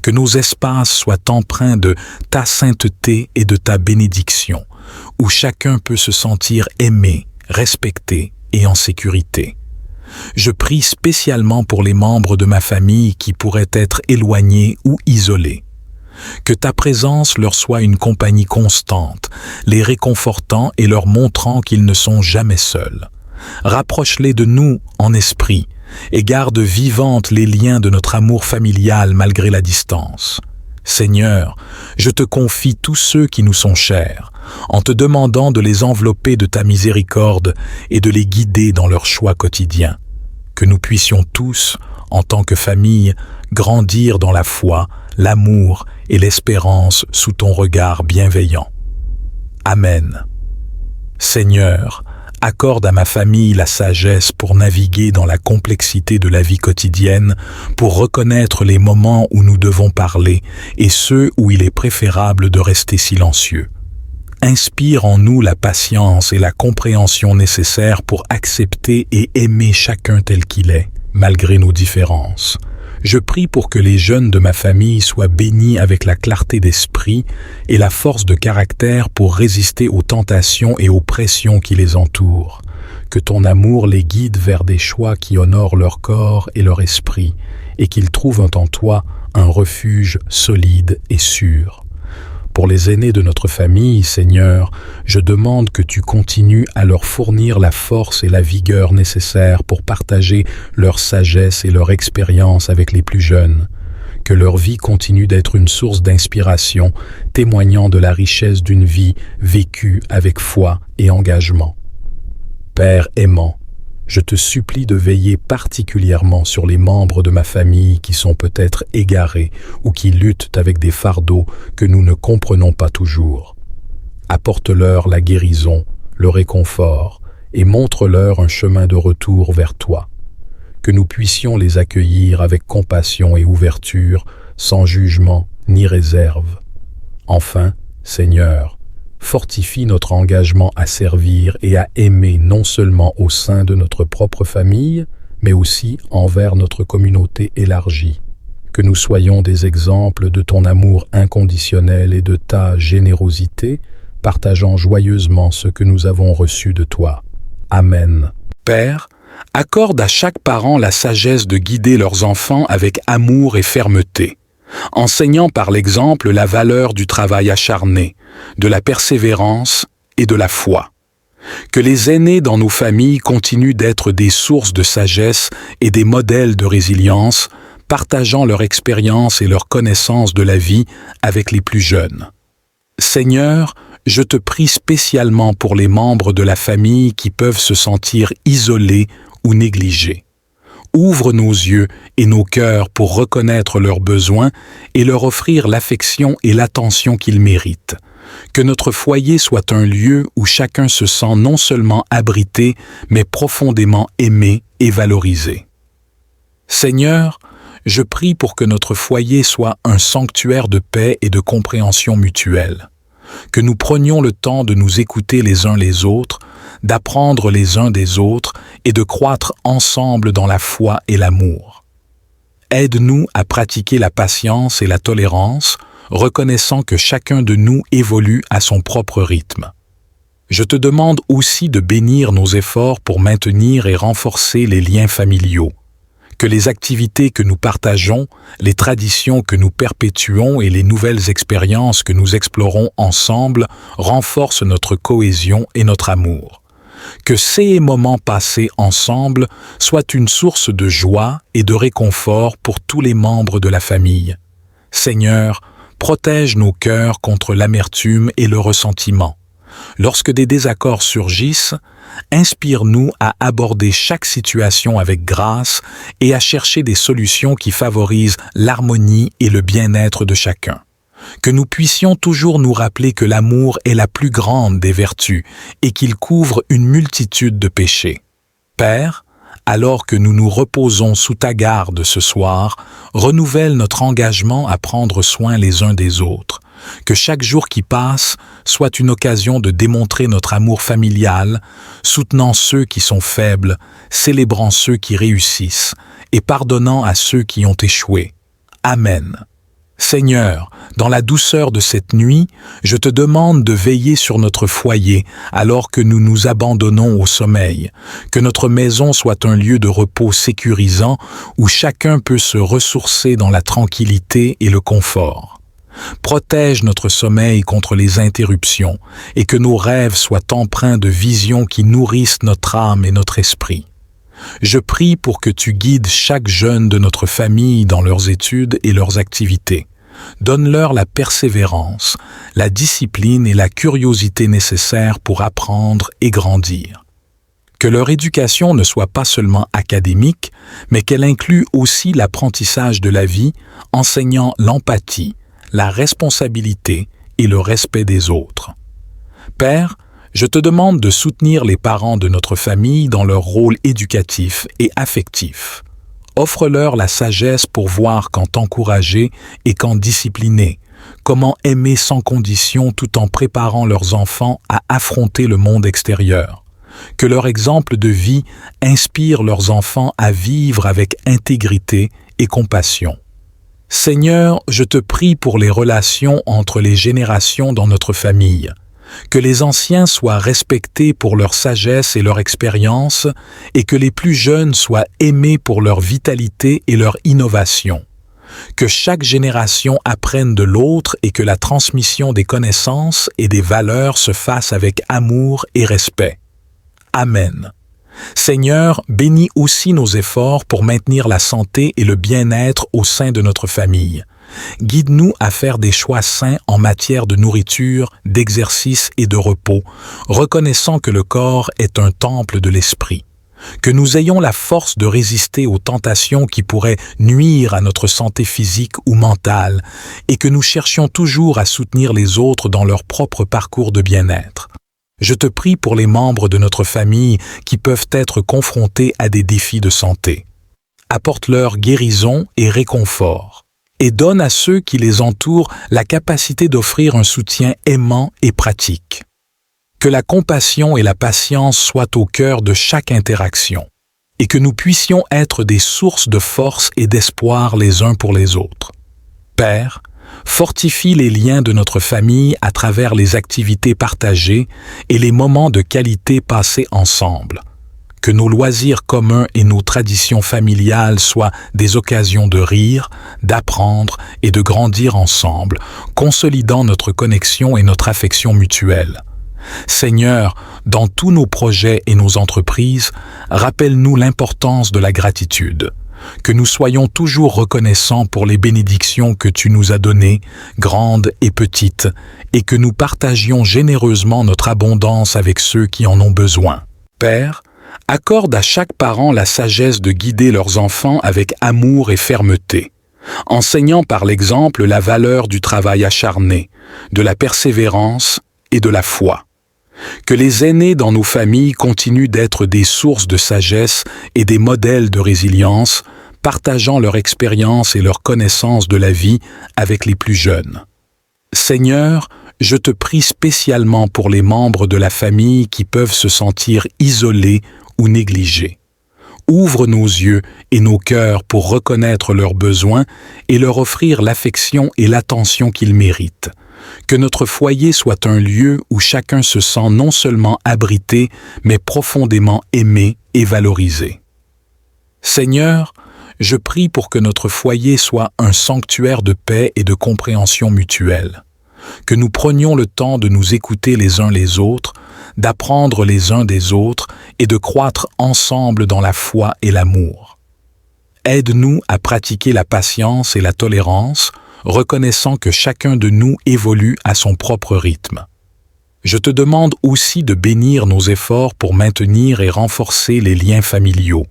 Que nos espaces soient empreints de ta sainteté et de ta bénédiction, où chacun peut se sentir aimé, respecté et en sécurité. Je prie spécialement pour les membres de ma famille qui pourraient être éloignés ou isolés. Que ta présence leur soit une compagnie constante, les réconfortant et leur montrant qu'ils ne sont jamais seuls. Rapproche-les de nous en esprit et garde vivantes les liens de notre amour familial malgré la distance. Seigneur, je te confie tous ceux qui nous sont chers, en te demandant de les envelopper de ta miséricorde et de les guider dans leurs choix quotidiens. Que nous puissions tous, en tant que famille, grandir dans la foi, l'amour et l'espérance sous ton regard bienveillant. Amen. Seigneur, accorde à ma famille la sagesse pour naviguer dans la complexité de la vie quotidienne, pour reconnaître les moments où nous devons parler et ceux où il est préférable de rester silencieux. Inspire en nous la patience et la compréhension nécessaires pour accepter et aimer chacun tel qu'il est, malgré nos différences. Je prie pour que les jeunes de ma famille soient bénis avec la clarté d'esprit et la force de caractère pour résister aux tentations et aux pressions qui les entourent. Que ton amour les guide vers des choix qui honorent leur corps et leur esprit, et qu'ils trouvent en toi un refuge solide et sûr. Pour les aînés de notre famille, Seigneur, je demande que tu continues à leur fournir la force et la vigueur nécessaires pour partager leur sagesse et leur expérience avec les plus jeunes. Que leur vie continue d'être une source d'inspiration, témoignant de la richesse d'une vie vécue avec foi et engagement. Père aimant, je te supplie de veiller particulièrement sur les membres de ma famille qui sont peut-être égarés ou qui luttent avec des fardeaux que nous ne comprenons pas toujours. Apporte-leur la guérison, le réconfort et montre-leur un chemin de retour vers toi. Que nous puissions les accueillir avec compassion et ouverture, sans jugement ni réserve. Enfin, Seigneur, fortifie notre engagement à servir et à aimer non seulement au sein de notre propre famille, mais aussi envers notre communauté élargie. Que nous soyons des exemples de ton amour inconditionnel et de ta générosité, partageant joyeusement ce que nous avons reçu de toi. Amen. Père, accorde à chaque parent la sagesse de guider leurs enfants avec amour et fermeté, enseignant par l'exemple la valeur du travail acharné, de la persévérance et de la foi. Que les aînés dans nos familles continuent d'être des sources de sagesse et des modèles de résilience, partageant leur expérience et leur connaissance de la vie avec les plus jeunes. Seigneur, je te prie spécialement pour les membres de la famille qui peuvent se sentir isolés ou négligés. Ouvre nos yeux et nos cœurs pour reconnaître leurs besoins et leur offrir l'affection et l'attention qu'ils méritent. Que notre foyer soit un lieu où chacun se sent non seulement abrité, mais profondément aimé et valorisé. Seigneur, Je prie pour que notre foyer soit un sanctuaire de paix et de compréhension mutuelle, que nous prenions le temps de nous écouter les uns les autres, d'apprendre les uns des autres et de croître ensemble dans la foi et l'amour. Aide-nous à pratiquer la patience et la tolérance, reconnaissant que chacun de nous évolue à son propre rythme. Je te demande aussi de bénir nos efforts pour maintenir et renforcer les liens familiaux, que les activités que nous partageons, les traditions que nous perpétuons et les nouvelles expériences que nous explorons ensemble renforcent notre cohésion et notre amour. Que ces moments passés ensemble soient une source de joie et de réconfort pour tous les membres de la famille. Seigneur, protège nos cœurs contre l'amertume et le ressentiment. Lorsque des désaccords surgissent, inspire-nous à aborder chaque situation avec grâce et à chercher des solutions qui favorisent l'harmonie et le bien-être de chacun. Que nous puissions toujours nous rappeler que l'amour est la plus grande des vertus et qu'il couvre une multitude de péchés. Père, alors que nous nous reposons sous ta garde ce soir, renouvelle notre engagement à prendre soin les uns des autres. Que chaque jour qui passe soit une occasion de démontrer notre amour familial, soutenant ceux qui sont faibles, célébrant ceux qui réussissent et pardonnant à ceux qui ont échoué. Amen. Seigneur, dans la douceur de cette nuit, je te demande de veiller sur notre foyer alors que nous nous abandonnons au sommeil, que notre maison soit un lieu de repos sécurisant où chacun peut se ressourcer dans la tranquillité et le confort. Protège notre sommeil contre les interruptions et que nos rêves soient empreints de visions qui nourrissent notre âme et notre esprit. Je prie pour que tu guides chaque jeune de notre famille dans leurs études et leurs activités. Donne-leur la persévérance, la discipline et la curiosité nécessaires pour apprendre et grandir. Que leur éducation ne soit pas seulement académique, mais qu'elle inclue aussi l'apprentissage de la vie, enseignant l'empathie, la responsabilité et le respect des autres. Père, je te demande de soutenir les parents de notre famille dans leur rôle éducatif et affectif. Offre-leur la sagesse pour voir quand encourager et quand discipliner, comment aimer sans condition tout en préparant leurs enfants à affronter le monde extérieur. Que leur exemple de vie inspire leurs enfants à vivre avec intégrité et compassion. Seigneur, je te prie pour les relations entre les générations dans notre famille. Que les anciens soient respectés pour leur sagesse et leur expérience, et que les plus jeunes soient aimés pour leur vitalité et leur innovation. Que chaque génération apprenne de l'autre et que la transmission des connaissances et des valeurs se fasse avec amour et respect. Amen. Seigneur, bénis aussi nos efforts pour maintenir la santé et le bien-être au sein de notre famille. Guide-nous à faire des choix sains en matière de nourriture, d'exercice et de repos, reconnaissant que le corps est un temple de l'esprit. Que nous ayons la force de résister aux tentations qui pourraient nuire à notre santé physique ou mentale, et que nous cherchions toujours à soutenir les autres dans leur propre parcours de bien-être. Je te prie pour les membres de notre famille qui peuvent être confrontés à des défis de santé. Apporte-leur guérison et réconfort, et donne à ceux qui les entourent la capacité d'offrir un soutien aimant et pratique. Que la compassion et la patience soient au cœur de chaque interaction, et que nous puissions être des sources de force et d'espoir les uns pour les autres. Père, fortifie les liens de notre famille à travers les activités partagées et les moments de qualité passés ensemble. Que nos loisirs communs et nos traditions familiales soient des occasions de rire, d'apprendre et de grandir ensemble, consolidant notre connexion et notre affection mutuelle. Seigneur, dans tous nos projets et nos entreprises, rappelle-nous l'importance de la gratitude. Que nous soyons toujours reconnaissants pour les bénédictions que tu nous as données, grandes et petites, et que nous partagions généreusement notre abondance avec ceux qui en ont besoin. Père, accorde à chaque parent la sagesse de guider leurs enfants avec amour et fermeté, enseignant par l'exemple la valeur du travail acharné, de la persévérance et de la foi. Que les aînés dans nos familles continuent d'être des sources de sagesse et des modèles de résilience, partageant leur expérience et leur connaissance de la vie avec les plus jeunes. Seigneur, je te prie spécialement pour les membres de la famille qui peuvent se sentir isolés ou négligés. Ouvre nos yeux et nos cœurs pour reconnaître leurs besoins et leur offrir l'affection et l'attention qu'ils méritent. Que notre foyer soit un lieu où chacun se sent non seulement abrité, mais profondément aimé et valorisé. Seigneur, je prie pour que notre foyer soit un sanctuaire de paix et de compréhension mutuelle. Que nous prenions le temps de nous écouter les uns les autres, d'apprendre les uns des autres et de croître ensemble dans la foi et l'amour. Aide-nous à pratiquer la patience et la tolérance, reconnaissant que chacun de nous évolue à son propre rythme. Je te demande aussi de bénir nos efforts pour maintenir et renforcer les liens familiaux.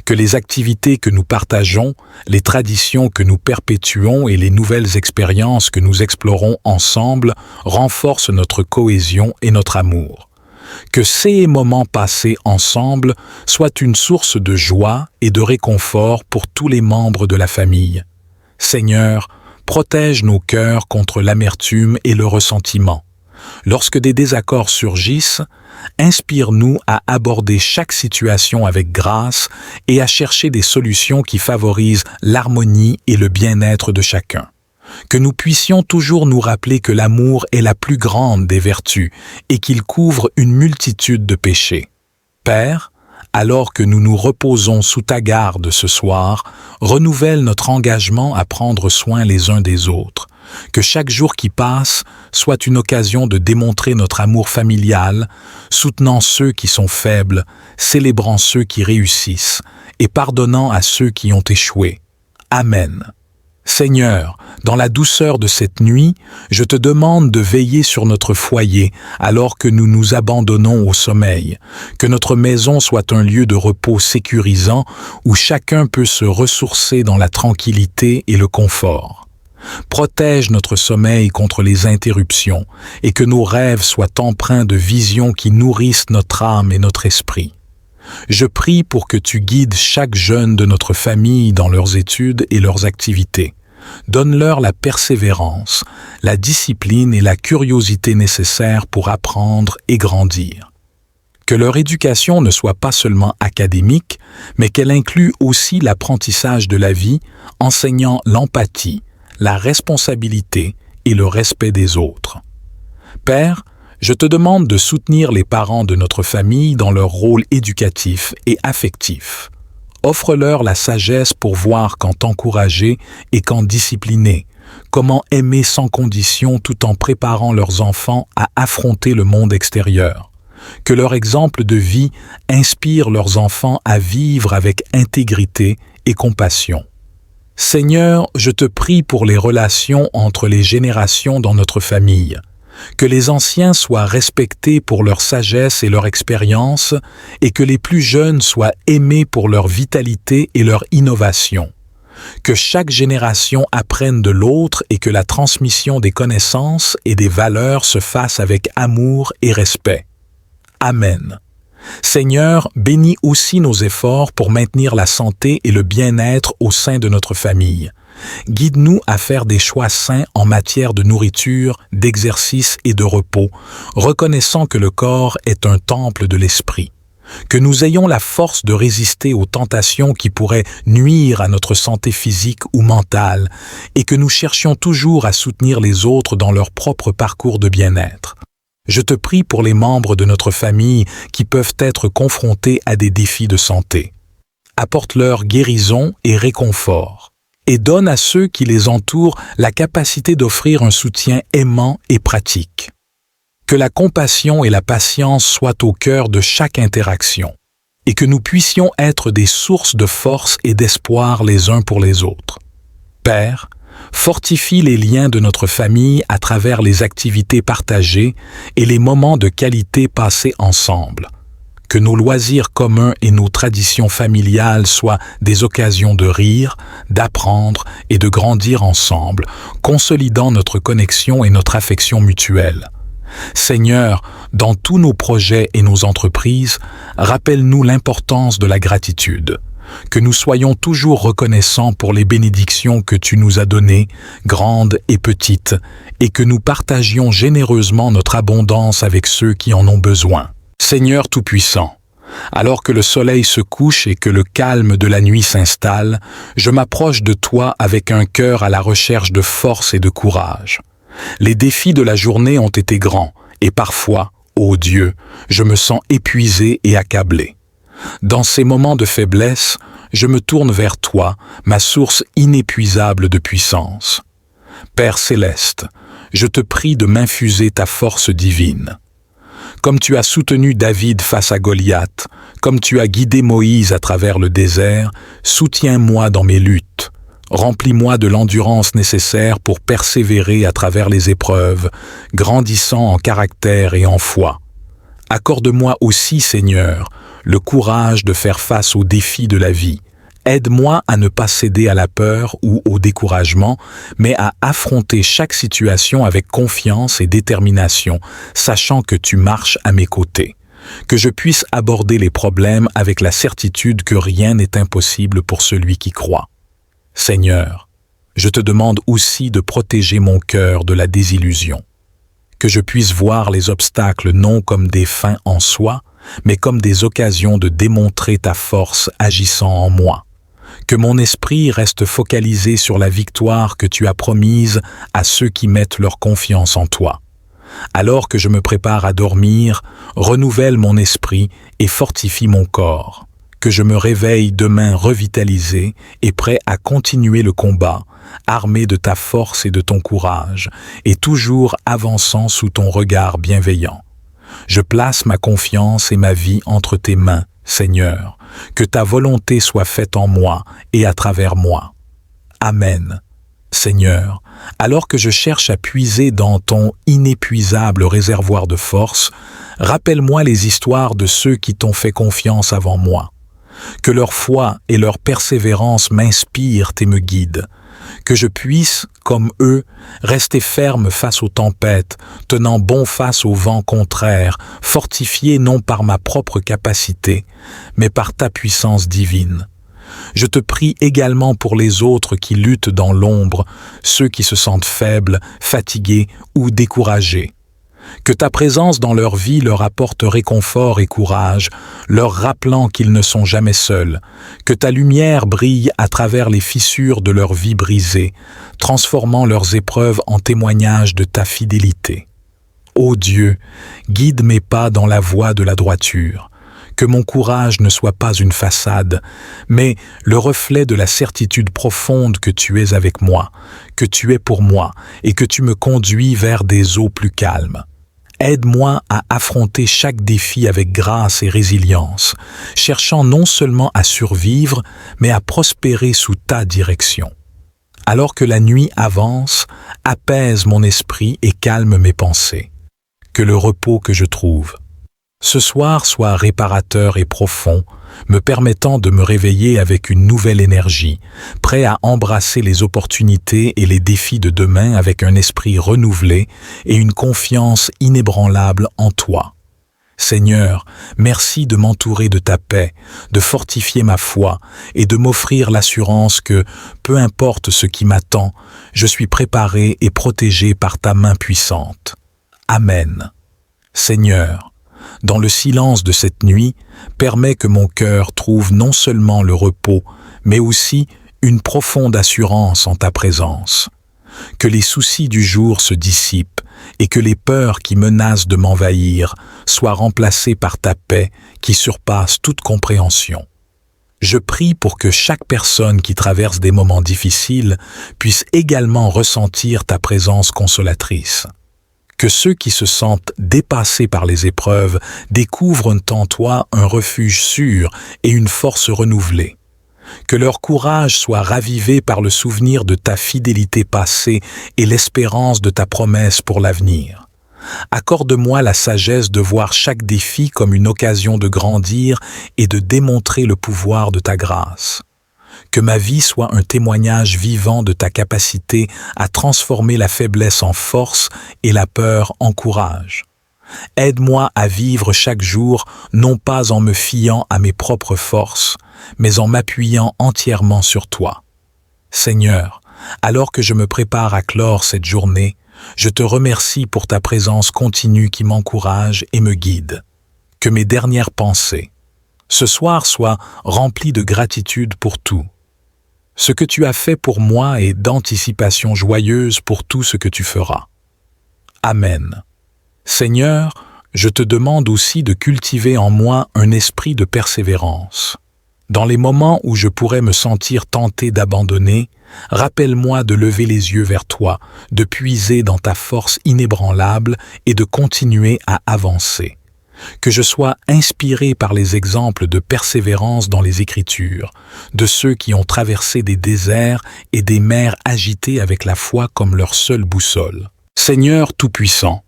Que les activités que nous partageons, les traditions que nous perpétuons et les nouvelles expériences que nous explorons ensemble renforcent notre cohésion et notre amour. Que ces moments passés ensemble soient une source de joie et de réconfort pour tous les membres de la famille. Seigneur, protège nos cœurs contre l'amertume et le ressentiment. Lorsque des désaccords surgissent, inspire-nous à aborder chaque situation avec grâce et à chercher des solutions qui favorisent l'harmonie et le bien-être de chacun. Que nous puissions toujours nous rappeler que l'amour est la plus grande des vertus et qu'il couvre une multitude de péchés. Père, alors que nous nous reposons sous ta garde ce soir, renouvelle notre engagement à prendre soin les uns des autres. Que chaque jour qui passe soit une occasion de démontrer notre amour familial, soutenant ceux qui sont faibles, célébrant ceux qui réussissent et pardonnant à ceux qui ont échoué. Amen. Seigneur, dans la douceur de cette nuit, je te demande de veiller sur notre foyer alors que nous nous abandonnons au sommeil, que notre maison soit un lieu de repos sécurisant où chacun peut se ressourcer dans la tranquillité et le confort. Protège notre sommeil contre les interruptions et que nos rêves soient empreints de visions qui nourrissent notre âme et notre esprit. Je prie pour que tu guides chaque jeune de notre famille dans leurs études et leurs activités. Donne-leur la persévérance, la discipline et la curiosité nécessaires pour apprendre et grandir. Que leur éducation ne soit pas seulement académique, mais qu'elle inclue aussi l'apprentissage de la vie, enseignant l'empathie, la responsabilité et le respect des autres. Père, je te demande de soutenir les parents de notre famille dans leur rôle éducatif et affectif. Offre-leur la sagesse pour voir quand t'encourager et quand discipliner, comment aimer sans condition tout en préparant leurs enfants à affronter le monde extérieur. Que leur exemple de vie inspire leurs enfants à vivre avec intégrité et compassion. Seigneur, je te prie pour les relations entre les générations dans notre famille. Que les anciens soient respectés pour leur sagesse et leur expérience, et que les plus jeunes soient aimés pour leur vitalité et leur innovation. Que chaque génération apprenne de l'autre et que la transmission des connaissances et des valeurs se fasse avec amour et respect. Amen. Seigneur, bénis aussi nos efforts pour maintenir la santé et le bien-être au sein de notre famille. Guide-nous à faire des choix sains en matière de nourriture, d'exercice et de repos, reconnaissant que le corps est un temple de l'esprit. Que nous ayons la force de résister aux tentations qui pourraient nuire à notre santé physique ou mentale, et que nous cherchions toujours à soutenir les autres dans leur propre parcours de bien-être. Je te prie pour les membres de notre famille qui peuvent être confrontés à des défis de santé. Apporte-leur guérison et réconfort, et donne à ceux qui les entourent la capacité d'offrir un soutien aimant et pratique. Que la compassion et la patience soient au cœur de chaque interaction, et que nous puissions être des sources de force et d'espoir les uns pour les autres. Père, fortifie les liens de notre famille à travers les activités partagées et les moments de qualité passés ensemble. Que nos loisirs communs et nos traditions familiales soient des occasions de rire, d'apprendre et de grandir ensemble, consolidant notre connexion et notre affection mutuelle. Seigneur, dans tous nos projets et nos entreprises, rappelle-nous l'importance de la gratitude. que nous soyons toujours reconnaissants pour les bénédictions que tu nous as données, grandes et petites, et que nous partagions généreusement notre abondance avec ceux qui en ont besoin. Seigneur Tout-Puissant, alors que le soleil se couche et que le calme de la nuit s'installe, je m'approche de toi avec un cœur à la recherche de force et de courage. Les défis de la journée ont été grands, et parfois, ô Dieu, je me sens épuisé et accablé. Dans ces moments de faiblesse, je me tourne vers toi, ma source inépuisable de puissance. Père céleste, je te prie de m'infuser ta force divine. Comme tu as soutenu David face à Goliath, comme tu as guidé Moïse à travers le désert, soutiens-moi dans mes luttes. Remplis-moi de l'endurance nécessaire pour persévérer à travers les épreuves, grandissant en caractère et en foi. Accorde-moi aussi, Seigneur, le courage de faire face aux défis de la vie. Aide-moi à ne pas céder à la peur ou au découragement, mais à affronter chaque situation avec confiance et détermination, sachant que tu marches à mes côtés. Que je puisse aborder les problèmes avec la certitude que rien n'est impossible pour celui qui croit. Seigneur, je te demande aussi de protéger mon cœur de la désillusion. Que je puisse voir les obstacles non comme des fins en soi, mais comme des occasions de démontrer ta force agissant en moi. Que mon esprit reste focalisé sur la victoire que tu as promise à ceux qui mettent leur confiance en toi. Alors que je me prépare à dormir, renouvelle mon esprit et fortifie mon corps. Que je me réveille demain revitalisé et prêt à continuer le combat, armé de ta force et de ton courage, et toujours avançant sous ton regard bienveillant. Je place ma confiance et ma vie entre tes mains, Seigneur, que ta volonté soit faite en moi et à travers moi. Amen. Seigneur, alors que je cherche à puiser dans ton inépuisable réservoir de force, rappelle-moi les histoires de ceux qui t'ont fait confiance avant moi. Que leur foi et leur persévérance m'inspirent et me guident. Que je puisse, comme eux, rester ferme face aux tempêtes, tenant bon face aux vents contraires, fortifié non par ma propre capacité, mais par ta puissance divine. Je te prie également pour les autres qui luttent dans l'ombre, ceux qui se sentent faibles, fatigués ou découragés. Que ta présence dans leur vie leur apporte réconfort et courage, leur rappelant qu'ils ne sont jamais seuls. Que ta lumière brille à travers les fissures de leur vie brisée, transformant leurs épreuves en témoignages de ta fidélité. Ô Dieu, guide mes pas dans la voie de la droiture. Que mon courage ne soit pas une façade, mais le reflet de la certitude profonde que tu es avec moi, que tu es pour moi et que tu me conduis vers des eaux plus calmes. Aide-moi à affronter chaque défi avec grâce et résilience, cherchant non seulement à survivre, mais à prospérer sous ta direction. Alors que la nuit avance, apaise mon esprit et calme mes pensées. Que le repos que je trouve ce soir soit réparateur et profond, me permettant de me réveiller avec une nouvelle énergie, prêt à embrasser les opportunités et les défis de demain avec un esprit renouvelé et une confiance inébranlable en toi. Seigneur, merci de m'entourer de ta paix, de fortifier ma foi et de m'offrir l'assurance que, peu importe ce qui m'attend, je suis préparé et protégé par ta main puissante. Amen. Seigneur, dans le silence de cette nuit, permets que mon cœur trouve non seulement le repos, mais aussi une profonde assurance en ta présence. Que les soucis du jour se dissipent et que les peurs qui menacent de m'envahir soient remplacées par ta paix qui surpasse toute compréhension. Je prie pour que chaque personne qui traverse des moments difficiles puisse également ressentir ta présence consolatrice. Que ceux qui se sentent dépassés par les épreuves découvrent en toi un refuge sûr et une force renouvelée. Que leur courage soit ravivé par le souvenir de ta fidélité passée et l'espérance de ta promesse pour l'avenir. Accorde-moi la sagesse de voir chaque défi comme une occasion de grandir et de démontrer le pouvoir de ta grâce. Que ma vie soit un témoignage vivant de ta capacité à transformer la faiblesse en force et la peur en courage. Aide-moi à vivre chaque jour, non pas en me fiant à mes propres forces, mais en m'appuyant entièrement sur toi. Seigneur, alors que je me prépare à clore cette journée, je te remercie pour ta présence continue qui m'encourage et me guide. Que mes dernières pensées, ce soir, soient remplies de gratitude pour tout. Ce que tu as fait pour moi et d'anticipation joyeuse pour tout ce que tu feras. Amen. Seigneur, je te demande aussi de cultiver en moi un esprit de persévérance. Dans les moments où je pourrais me sentir tenté d'abandonner, rappelle-moi de lever les yeux vers toi, de puiser dans ta force inébranlable et de continuer à avancer. Que je sois inspiré par les exemples de persévérance dans les Écritures, de ceux qui ont traversé des déserts et des mers agitées avec la foi comme leur seule boussole. Seigneur Tout-Puissant,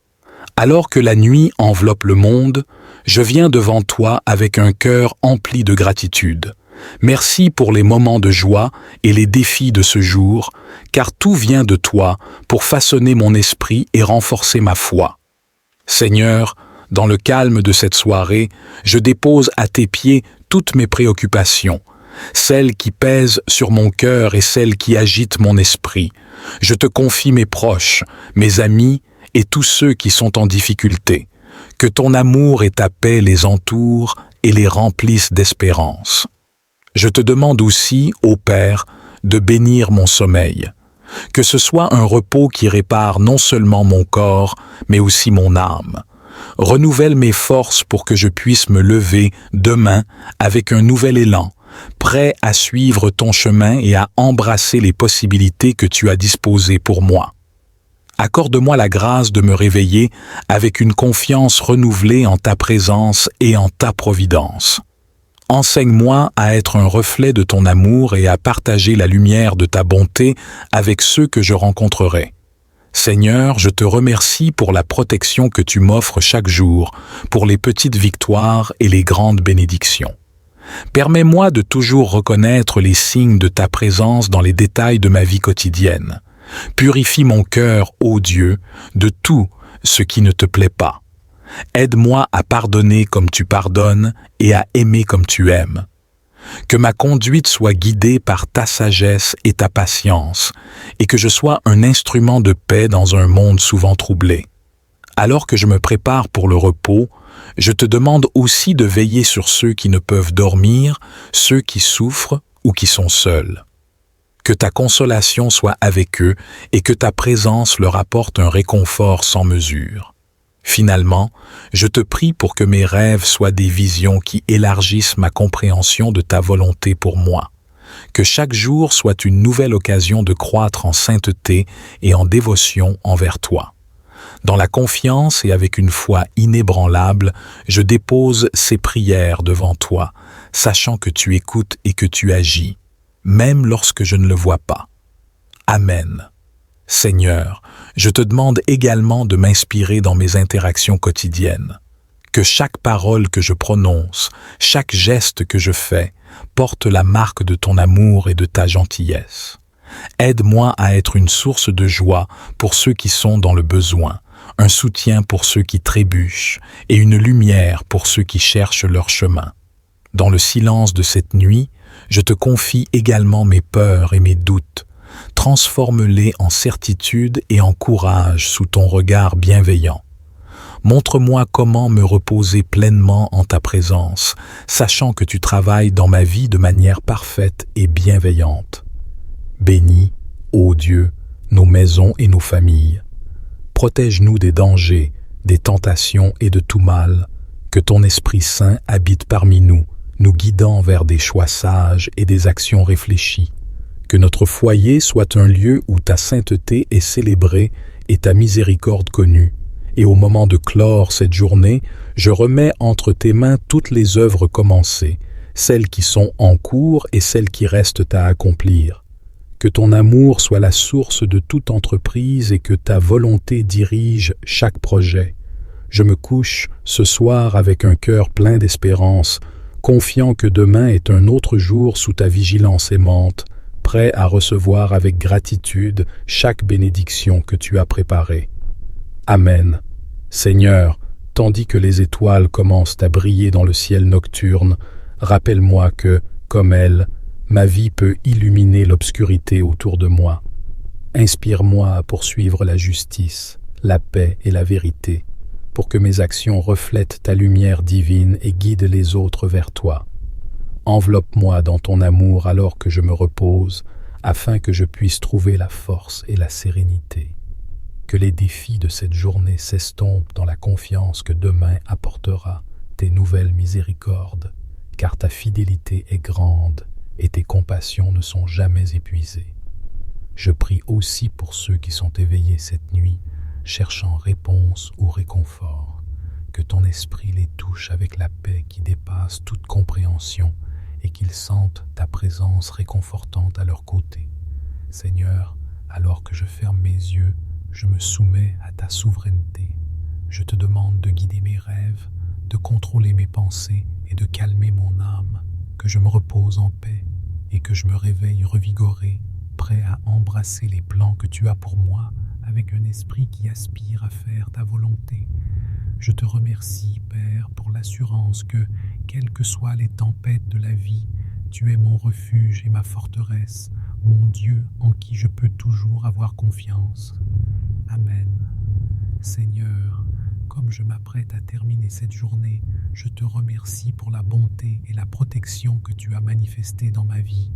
alors que la nuit enveloppe le monde, je viens devant toi avec un cœur empli de gratitude. Merci pour les moments de joie et les défis de ce jour, car tout vient de toi pour façonner mon esprit et renforcer ma foi. Seigneur, dans le calme de cette soirée, je dépose à tes pieds toutes mes préoccupations, celles qui pèsent sur mon cœur et celles qui agitent mon esprit. Je te confie mes proches, mes amis et tous ceux qui sont en difficulté. Que ton amour et ta paix les entourent et les remplissent d'espérance. Je te demande aussi, ô Père, de bénir mon sommeil. Que ce soit un repos qui répare non seulement mon corps, mais aussi mon âme. Renouvelle mes forces pour que je puisse me lever demain avec un nouvel élan, prêt à suivre ton chemin et à embrasser les possibilités que tu as disposées pour moi. Accorde-moi la grâce de me réveiller avec une confiance renouvelée en ta présence et en ta providence. Enseigne-moi à être un reflet de ton amour et à partager la lumière de ta bonté avec ceux que je rencontrerai. Seigneur, je te remercie pour la protection que tu m'offres chaque jour, pour les petites victoires et les grandes bénédictions. Permets-moi de toujours reconnaître les signes de ta présence dans les détails de ma vie quotidienne. Purifie mon cœur, ô Dieu, de tout ce qui ne te plaît pas. Aide-moi à pardonner comme tu pardonnes et à aimer comme tu aimes. Que ma conduite soit guidée par ta sagesse et ta patience, et que je sois un instrument de paix dans un monde souvent troublé. Alors que je me prépare pour le repos, je te demande aussi de veiller sur ceux qui ne peuvent dormir, ceux qui souffrent ou qui sont seuls. Que ta consolation soit avec eux et que ta présence leur apporte un réconfort sans mesure. Finalement, je te prie pour que mes rêves soient des visions qui élargissent ma compréhension de ta volonté pour moi. Que chaque jour soit une nouvelle occasion de croître en sainteté et en dévotion envers toi. Dans la confiance et avec une foi inébranlable, je dépose ces prières devant toi, sachant que tu écoutes et que tu agis, même lorsque je ne le vois pas. Amen. Seigneur, je te demande également de m'inspirer dans mes interactions quotidiennes. Que chaque parole que je prononce, chaque geste que je fais, porte la marque de ton amour et de ta gentillesse. Aide-moi à être une source de joie pour ceux qui sont dans le besoin, un soutien pour ceux qui trébuchent et une lumière pour ceux qui cherchent leur chemin. Dans le silence de cette nuit, je te confie également mes peurs et mes doutes. Transforme-les en certitude et en courage sous ton regard bienveillant. Montre-moi comment me reposer pleinement en ta présence, sachant que tu travailles dans ma vie de manière parfaite et bienveillante. Bénis, ô Dieu, nos maisons et nos familles. Protège-nous des dangers, des tentations et de tout mal. Que ton Esprit Saint habite parmi nous, nous guidant vers des choix sages et des actions réfléchies. Que notre foyer soit un lieu où ta sainteté est célébrée et ta miséricorde connue. Et au moment de clore cette journée, je remets entre tes mains toutes les œuvres commencées, celles qui sont en cours et celles qui restent à accomplir. Que ton amour soit la source de toute entreprise et que ta volonté dirige chaque projet. Je me couche ce soir avec un cœur plein d'espérance, confiant que demain est un autre jour sous ta vigilance aimante, prêt à recevoir avec gratitude chaque bénédiction que tu as préparée. Amen. Seigneur, Tandis que les étoiles commencent à briller dans le ciel nocturne, rappelle-moi que, comme elles, ma vie peut illuminer l'obscurité autour de moi. Inspire-moi à poursuivre la justice, la paix et la vérité, pour que mes actions reflètent ta lumière divine et guident les autres vers toi. Enveloppe-moi dans ton amour alors que je me repose, afin que je puisse trouver la force et la sérénité. Que les défis de cette journée s'estompent dans la confiance que demain apportera tes nouvelles miséricordes, car ta fidélité est grande et tes compassions ne sont jamais épuisées. Je prie aussi pour ceux qui sont éveillés cette nuit, cherchant réponse ou réconfort, que ton esprit les touche avec la paix qui dépasse toute compréhension et qu'ils sentent ta présence réconfortante à leur côté. Seigneur, alors que je ferme mes yeux, je me soumets à ta souveraineté. Je te demande de guider mes rêves, de contrôler mes pensées et de calmer mon âme, que je me repose en paix et que je me réveille revigoré, prêt à embrasser les plans que tu as pour moi avec un esprit qui aspire à faire ta volonté. Je te remercie, Père, pour l'assurance que, quelles que soient les tempêtes de la vie, tu es mon refuge et ma forteresse, mon Dieu en qui je peux toujours avoir confiance. Amen. Seigneur, comme je m'apprête à terminer cette journée, je te remercie pour la bonté et la protection que tu as manifestées dans ma vie.